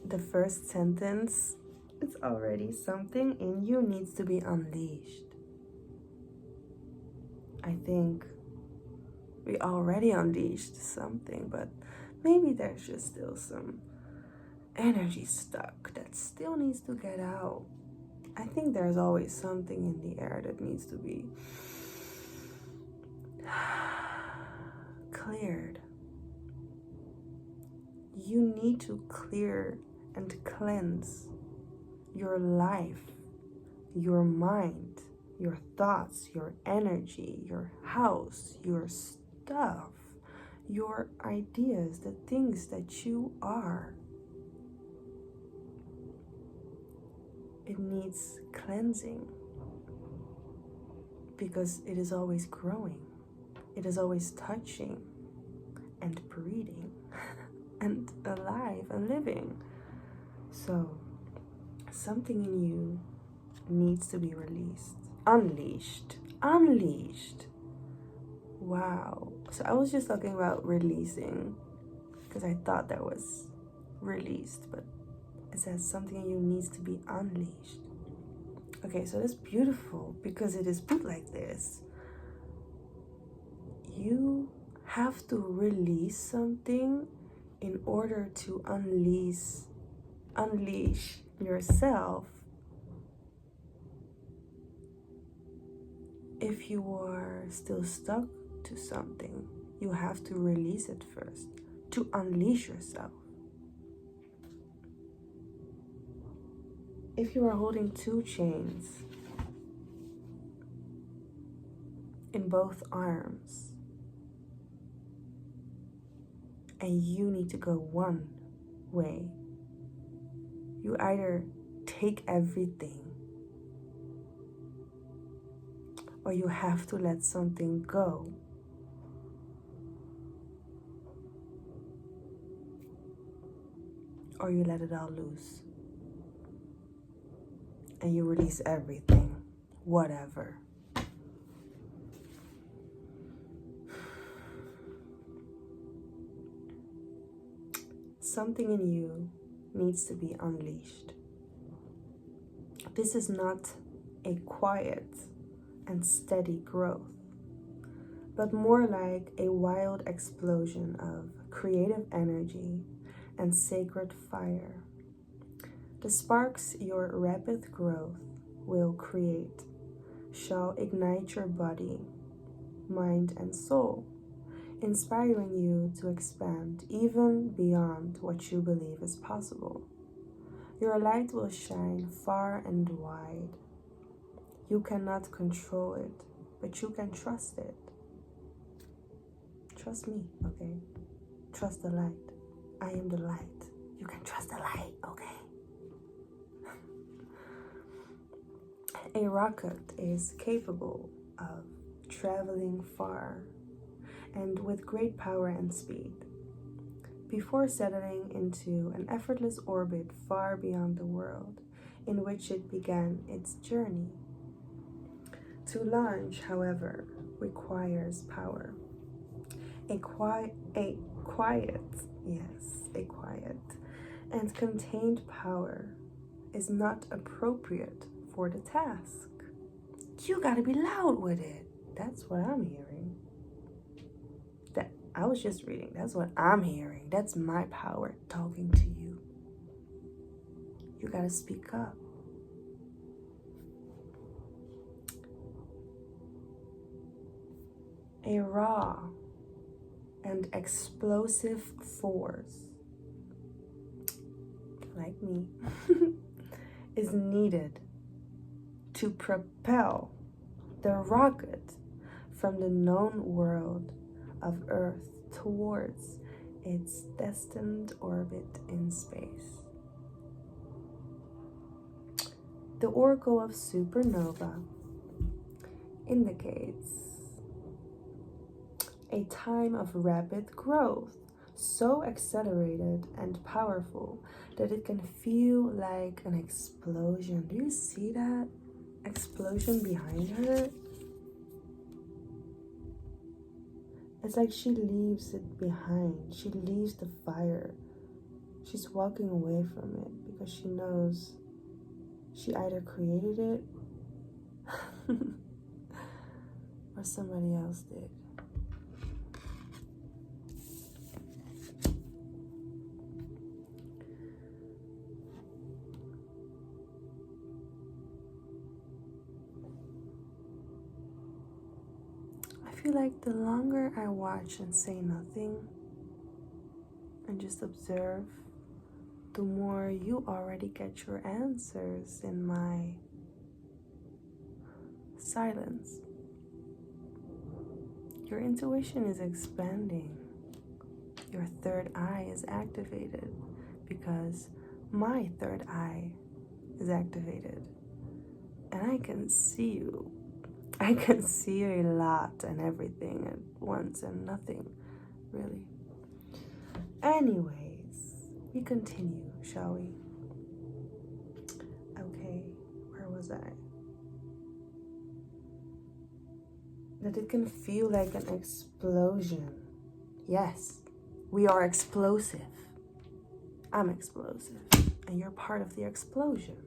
The first sentence, it's already something in you needs to be unleashed. I think we already unleashed something, but maybe there's just still some energy stuck that still needs to get out. I think there's always something in the air that needs to be cleared. You need to clear and cleanse your life, your mind, your thoughts, your energy, your house, your stuff, your ideas, the things that you are. It needs cleansing because it is always growing. It is always touching and breathing and alive and living. So something in you needs to be released, unleashed. Wow. So I was just talking about releasing because I thought that was released, but it says something in you needs to be unleashed. Okay, so that's beautiful because it is put like this. You have to release something in order to unleash yourself. If you are still stuck to something, you have to release it first to unleash yourself. If you are holding two chains in both arms and you need to go one way, you either take everything or you have to let something go. Or you let it all loose. And you release everything, whatever. Something in you needs to be unleashed. This is not a quiet and steady growth, but more like a wild explosion of creative energy and sacred fire. The sparks your rapid growth will create shall ignite your body, mind, and soul, inspiring you to expand even beyond what you believe is possible. Your light will shine far and wide. You cannot control it, but you can trust it. Trust me, okay? Trust the light. I am the light. You can trust the light, okay? A rocket is capable of traveling far and with great power and speed before settling into an effortless orbit far beyond the world in which it began its journey. To launch, however, requires power. A quiet and contained power is not appropriate for the task. You gotta be loud with it. That's what I'm hearing. I was just reading. That's what I'm hearing. That's my power talking to you. You gotta speak up. A raw and explosive force, like me, is needed to propel the rocket from the known world of Earth towards its destined orbit in space. The oracle of supernova indicates a time of rapid growth, so accelerated and powerful that it can feel like an explosion. Do you see that explosion behind her? It's like she leaves it behind. She leaves the fire. She's walking away from it because she knows she either created it or somebody else did. I feel like the longer I watch and say nothing and just observe, the more you already get your answers in my silence. Your intuition is expanding. Your third eye is activated because my third eye is activated. And I can see you. I can see a lot and everything at once and nothing, really. Anyways, we continue, shall we? Okay, where was I? That it can feel like an explosion. Yes, we are explosive. I'm explosive, and you're part of the explosion.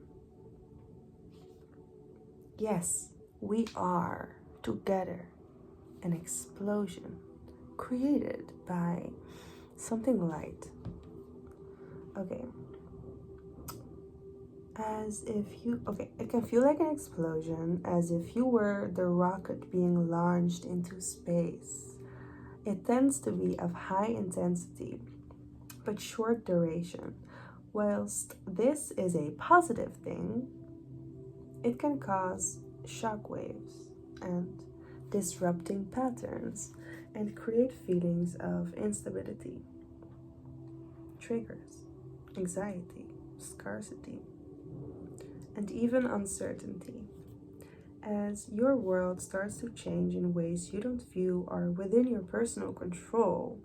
Yes, we are together an explosion created by something light. Okay. It can feel like an explosion, as if you were the rocket being launched into space. It tends to be of high intensity, but short duration. Whilst this is a positive thing, it can cause shockwaves and disrupting patterns and create feelings of instability, triggers, anxiety, scarcity, and even uncertainty, as your world starts to change in ways you don't view are within your personal control.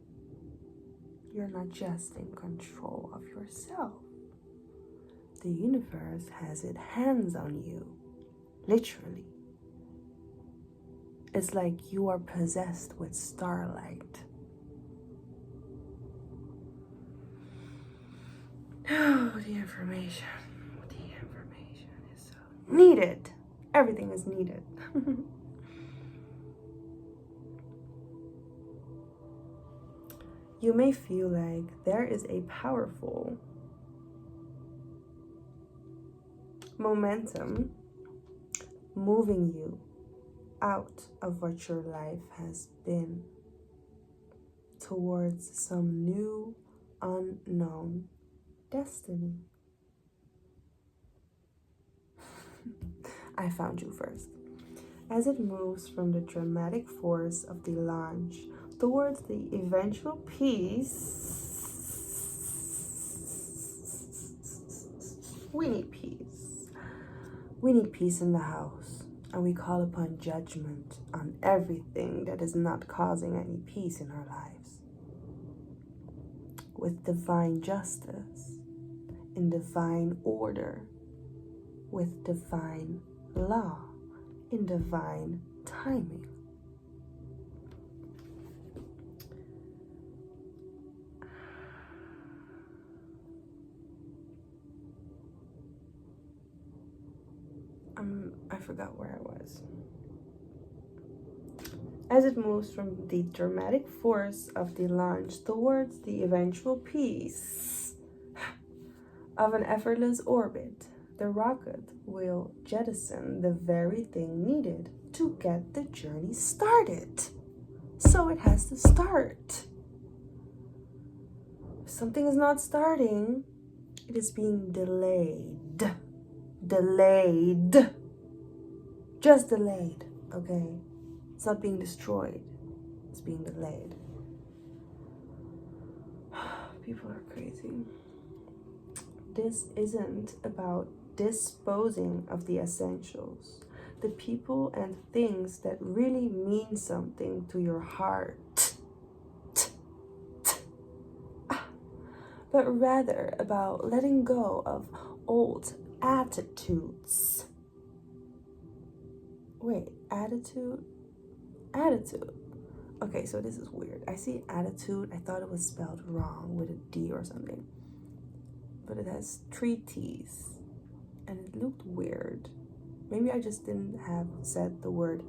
You're not just in control of yourself. The universe has its hands on you, literally. It's like you are possessed with starlight. Oh, the information is so needed. Everything is needed. You may feel like there is a powerful momentum moving you out of what your life has been towards some new, unknown destiny. I found you first. As it moves from the dramatic force of the launch towards the eventual peace, we need peace. We need peace in the house, and we call upon judgment on everything that is not causing any peace in our lives. With divine justice, in divine order, with divine law, in divine timing. I forgot where I was. as it moves from the dramatic force of the launch towards the eventual peace of an effortless orbit. The rocket will jettison the very thing needed to get the journey started. So it has to start. If something is not starting, it is being delayed. Delayed. Just delayed, okay? It's not being destroyed. It's being delayed. People are crazy. This isn't about disposing of the essentials, the people and things that really mean something to your heart, but rather about letting go of old attitudes. Wait, attitude? Attitude. Okay, so this is weird. I see attitude. I thought it was spelled wrong with a D or something. But it has 3 T's. And it looked weird. Maybe I just didn't have said the word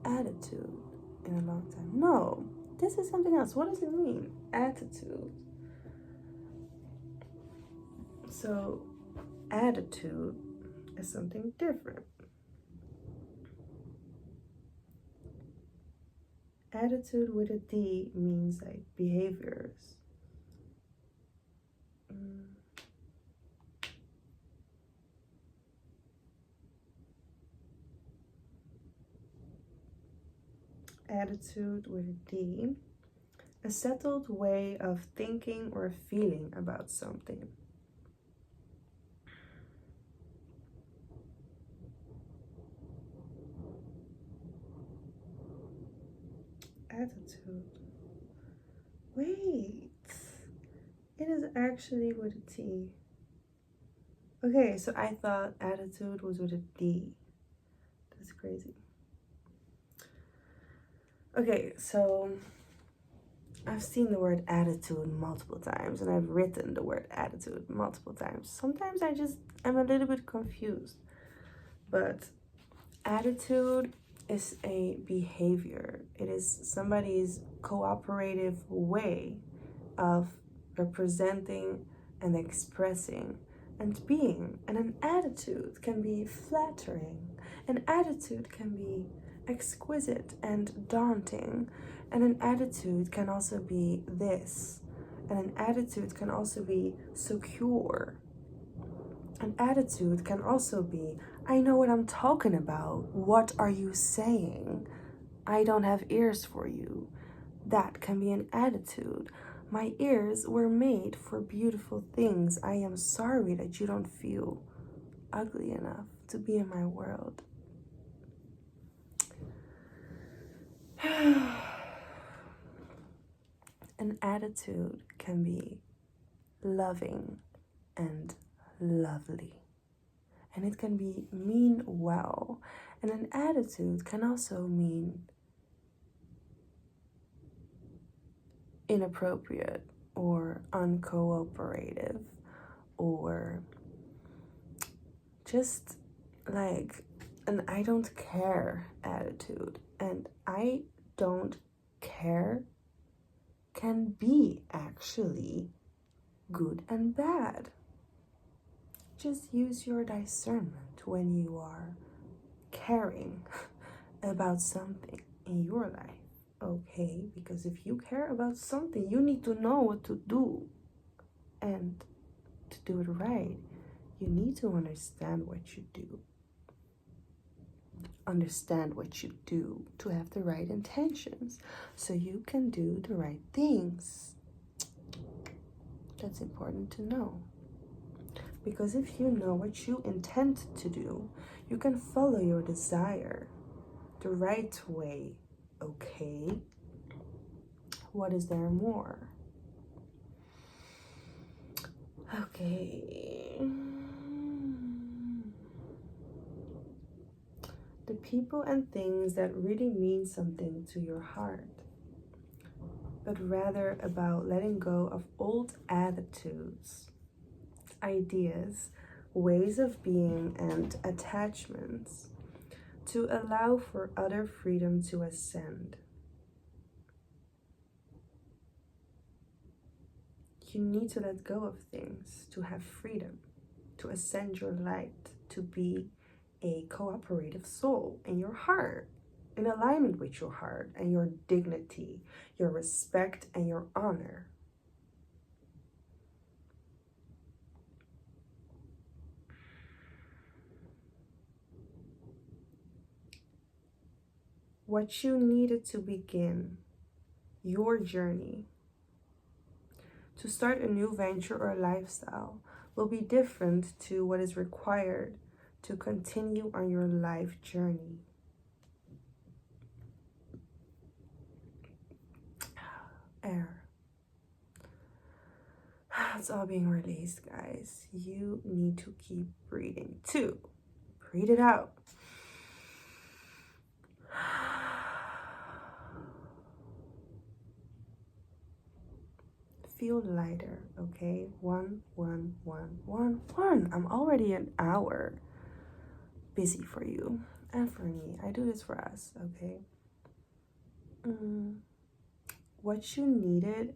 attitude in a long time. No, this is something else. What does it mean? Attitude. So, attitude is something different. Attitude with a D means like behaviors. Attitude with a D. A settled way of thinking or feeling about something. Attitude. Wait. It is actually with a T. Okay, so I thought attitude was with a D. That's crazy. Okay, so I've seen the word attitude multiple times and I've written the word attitude multiple times. Sometimes I'm a little bit confused. But attitude is a behavior. It is somebody's cooperative way of representing and expressing and being. And an attitude can be flattering. An attitude can be exquisite and daunting. And an attitude can also be this. And an attitude can also be secure. An attitude can also be, I know what I'm talking about. What are you saying? I don't have ears for you. That can be an attitude. My ears were made for beautiful things. I am sorry that you don't feel ugly enough to be in my world. An attitude can be loving and lovely. And it can be mean well. And an attitude can also mean inappropriate or uncooperative or just like an I don't care attitude. And I don't care can be actually good and bad. Just use your discernment when you are caring about something in your life, okay? Because if you care about something, you need to know what to do. And to do it right, you need to understand what you do. Understand what you do to have the right intentions so you can do the right things. That's important to know. Because if you know what you intend to do, you can follow your desire the right way, okay? What is there more? Okay. The people and things that really mean something to your heart, but rather about letting go of old attitudes, ideas, ways of being, and attachments to allow for utter freedom to ascend. you need to let go of things to have freedom, to ascend your light, to be a cooperative soul in your heart, in alignment with your heart and your dignity, your respect and your honor. What you needed to begin your journey, to start a new venture or lifestyle, will be different to what is required to continue on your life journey. Air. It's all being released, guys. You need to keep breathing too. Breathe it out. Feel lighter, okay? 1, 1, 1, 1, 1. I'm already an hour busy for you and for me. I do this for us, okay? What you needed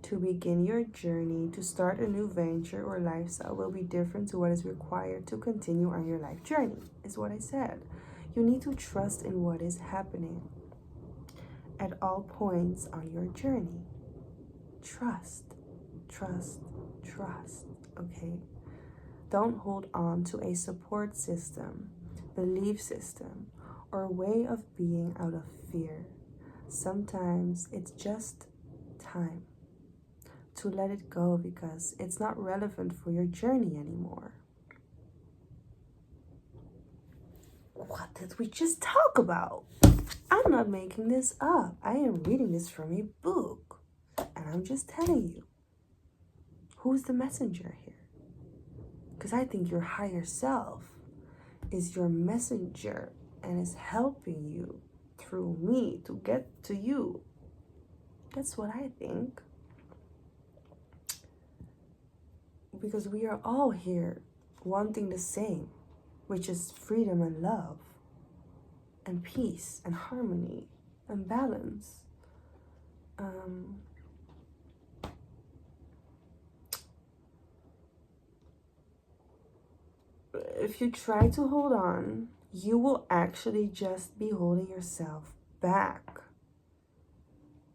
to begin your journey, to start a new venture or lifestyle, will be different to what is required to continue on your life journey, is what I said. You need to trust in what is happening at all points on your journey. Trust, trust, trust, okay? Don't hold on to a support system, belief system, or way of being out of fear. Sometimes it's just time to let it go because it's not relevant for your journey anymore. What did we just talk about? I'm not making this up. I am reading this from a book. And I'm just telling you, who's the messenger here? Because I think your higher self is your messenger and is helping you through me to get to you. That's what I think. Because we are all here wanting the same, which is freedom and love and peace and harmony and balance. If you try to hold on, you will actually just be holding yourself back.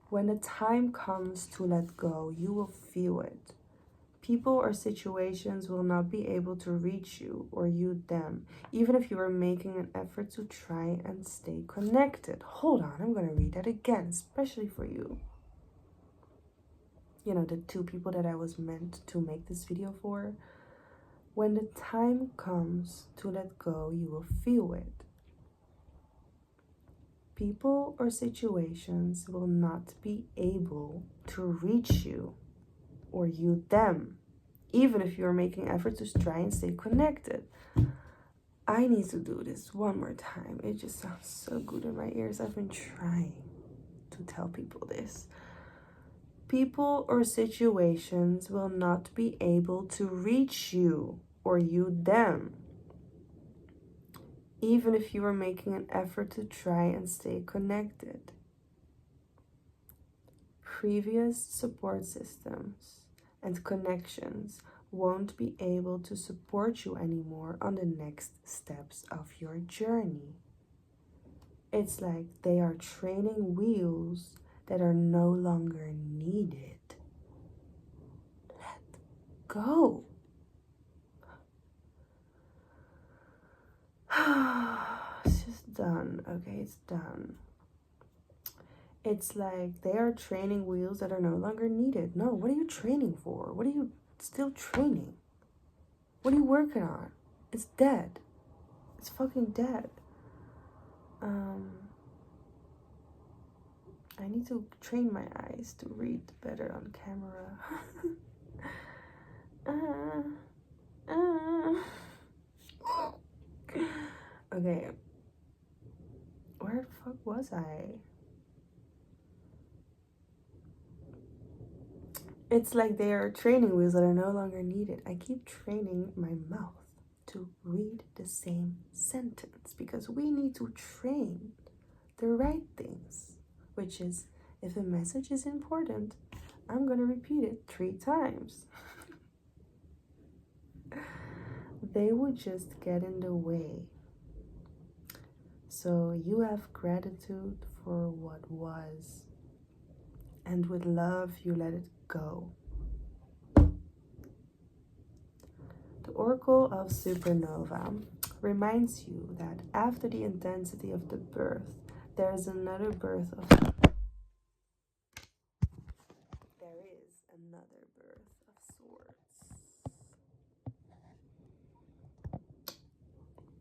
When the time comes to let go, you will feel it. People or situations will not be able to reach you or you them, even if you are making an effort to try and stay connected. Hold on, I'm going to read that again, especially for you. You know, the 2 people that I was meant to make this video for. When the time comes to let go, you will feel it. People or situations will not be able to reach you or you them, even if you're making efforts to try and stay connected. I need to do this one more time. It just sounds so good in my ears. I've been trying to tell people this. People or situations will not be able to reach you or you them, even if you are making an effort to try and stay connected. Previous support systems and connections won't be able to support you anymore on the next steps of your journey. It's like they are training wheels that are no longer needed. Let go. It's just done, okay? It's done. It's like they are training wheels that are no longer needed. No, what are you training for? What are you still training? What are you working on? It's dead. It's fucking dead. I need to train my eyes to read better on camera. Okay. Where the fuck was I? It's like they are training wheels that are no longer needed. I keep training my mouth to read the same sentence because we need to train the right things, which is if a message is important, I'm going to repeat it 3 times. They would just get in the way. So you have gratitude for what was, and with love you let it go. The Oracle of Supernova reminds you that after the intensity of the birth, there is another birth of sorts.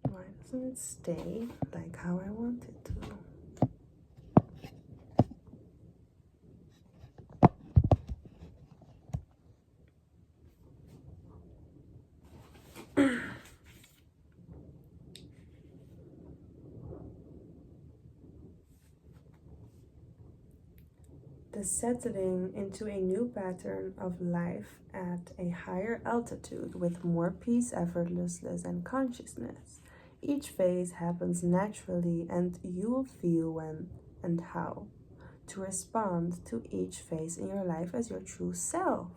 Why doesn't it stay like how I want it to? The settling into a new pattern of life at a higher altitude with more peace, effortlessness, and consciousness. Each phase happens naturally, and you will feel when and how to respond to each phase in your life as your true self.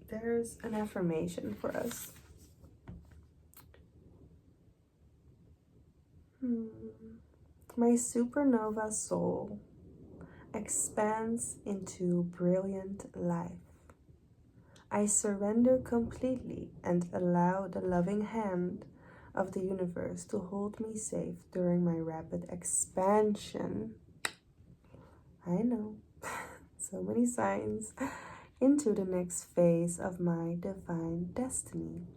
There's an affirmation for us. My supernova soul expands into brilliant life. I surrender completely and allow the loving hand of the universe to hold me safe during my rapid expansion. I know, so many signs, into the next phase of my divine destiny.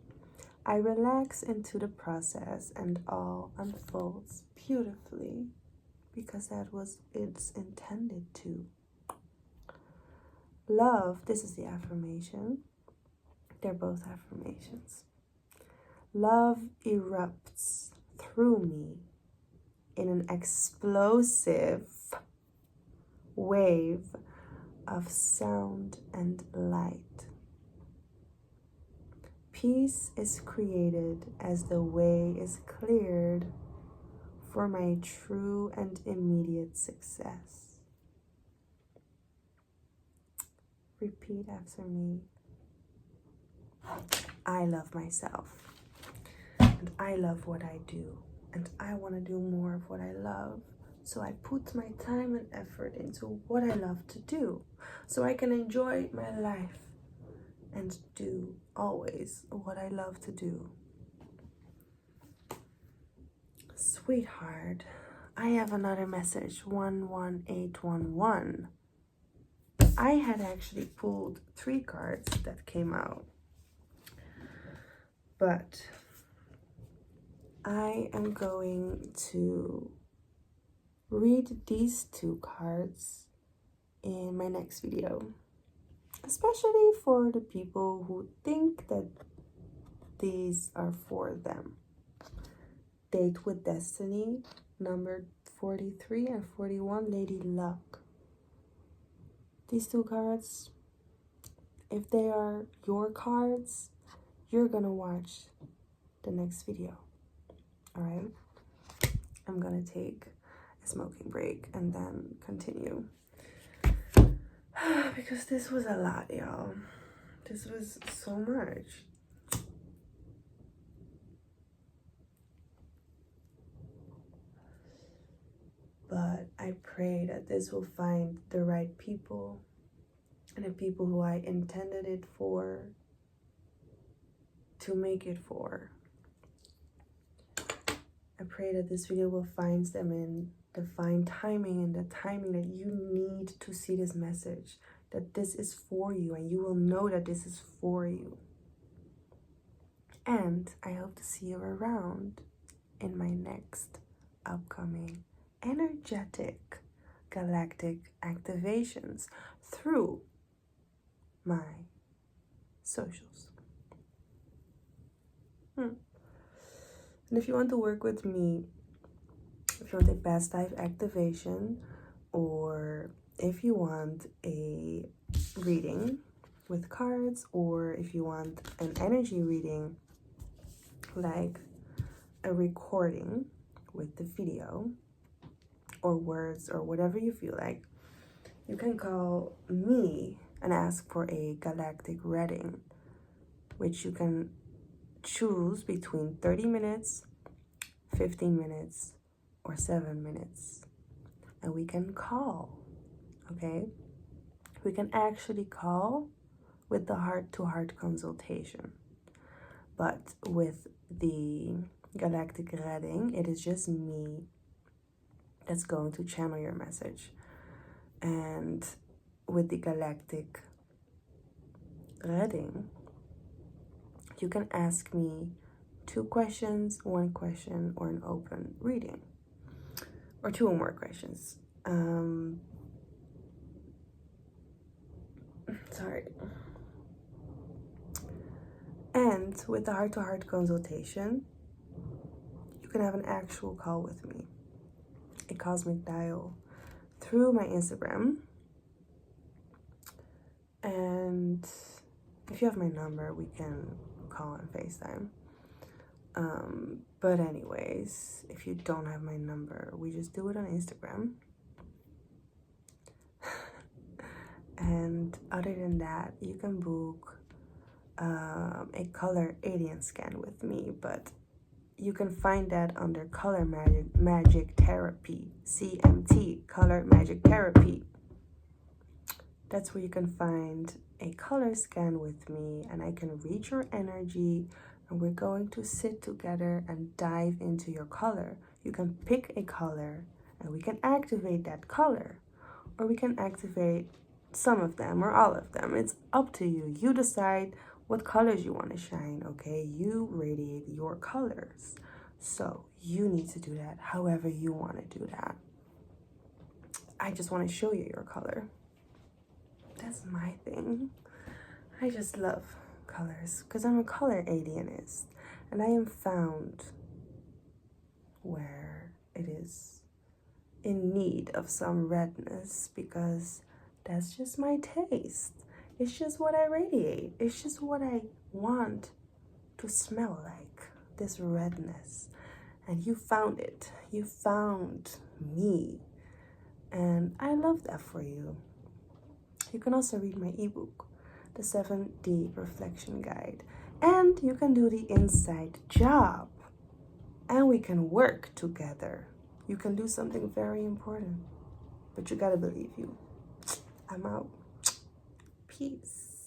I relax into the process and all unfolds beautifully because that was it's intended to. Love, this is the affirmation. They're both affirmations. Love erupts through me in an explosive wave of sound and light. Peace is created as the way is cleared for my true and immediate success. Repeat after me. I love myself, and I love what I do, and I want to do more of what I love. So I put my time and effort into what I love to do, so I can enjoy my life and do always what I love to do. Sweetheart, I have another message, 11811. I had actually pulled 3 cards that came out, but I am going to read these 2 cards in my next video, especially for the people who think that these are for them. Date with Destiny, number 43 and 41, Lady Luck. These 2 cards, if they are your cards, you're gonna watch the next video. Alright? I'm gonna take a smoking break and then continue. Because this was a lot, y'all. This was so much. But I pray that this will find the right people and the people who I intended it for to make it for. I pray that this video will find them in divine timing and the timing that you need to see this message, that this is for you, and you will know that this is for you. And I hope to see you around in my next upcoming energetic galactic activations through my socials. And if you want to work with me, if you want a past life activation, or if you want a reading with cards, or if you want an energy reading like a recording with the video or words or whatever you feel like, you can call me and ask for a galactic reading, which you can choose between 30 minutes, 15 minutes, or 7 minutes. And we can call, okay? We can actually call with the heart-to-heart consultation. But with the galactic reading, it is just me that's going to channel your message. And with the galactic reading, you can ask me 2 questions, 1 question, or an open reading, or 2 or more questions. Sorry. And with the heart-to-heart consultation, you can have an actual call with me, a cosmic dial, through my Instagram. And if you have my number, we can call on FaceTime. But anyways, if you don't have my number, we just do it on Instagram. And other than that, you can book a color alien scan with me, but you can find that under Color Magic Therapy, CMT, Color Magic Therapy. That's where you can find a color scan with me, and I can read your energy, and we're going to sit together and dive into your color. You can pick a color, and we can activate that color, or we can activate some of them or all of them. It's up to you. You decide what colors you want to shine, okay? You radiate your colors. So you need to do that however you want to do that. I just want to show you your color. That's my thing. I just love colors because I'm a color alienist, and I am found where it is in need of some redness, because that's just my taste. It's just what I radiate. It's just what I want to smell like, this redness. And you found it. You found me. And I love that for you. You can also read my ebook, the 7D Reflection Guide. And you can do the inside job. And we can work together. You can do something very important. But you gotta believe you. I'm out. Peace.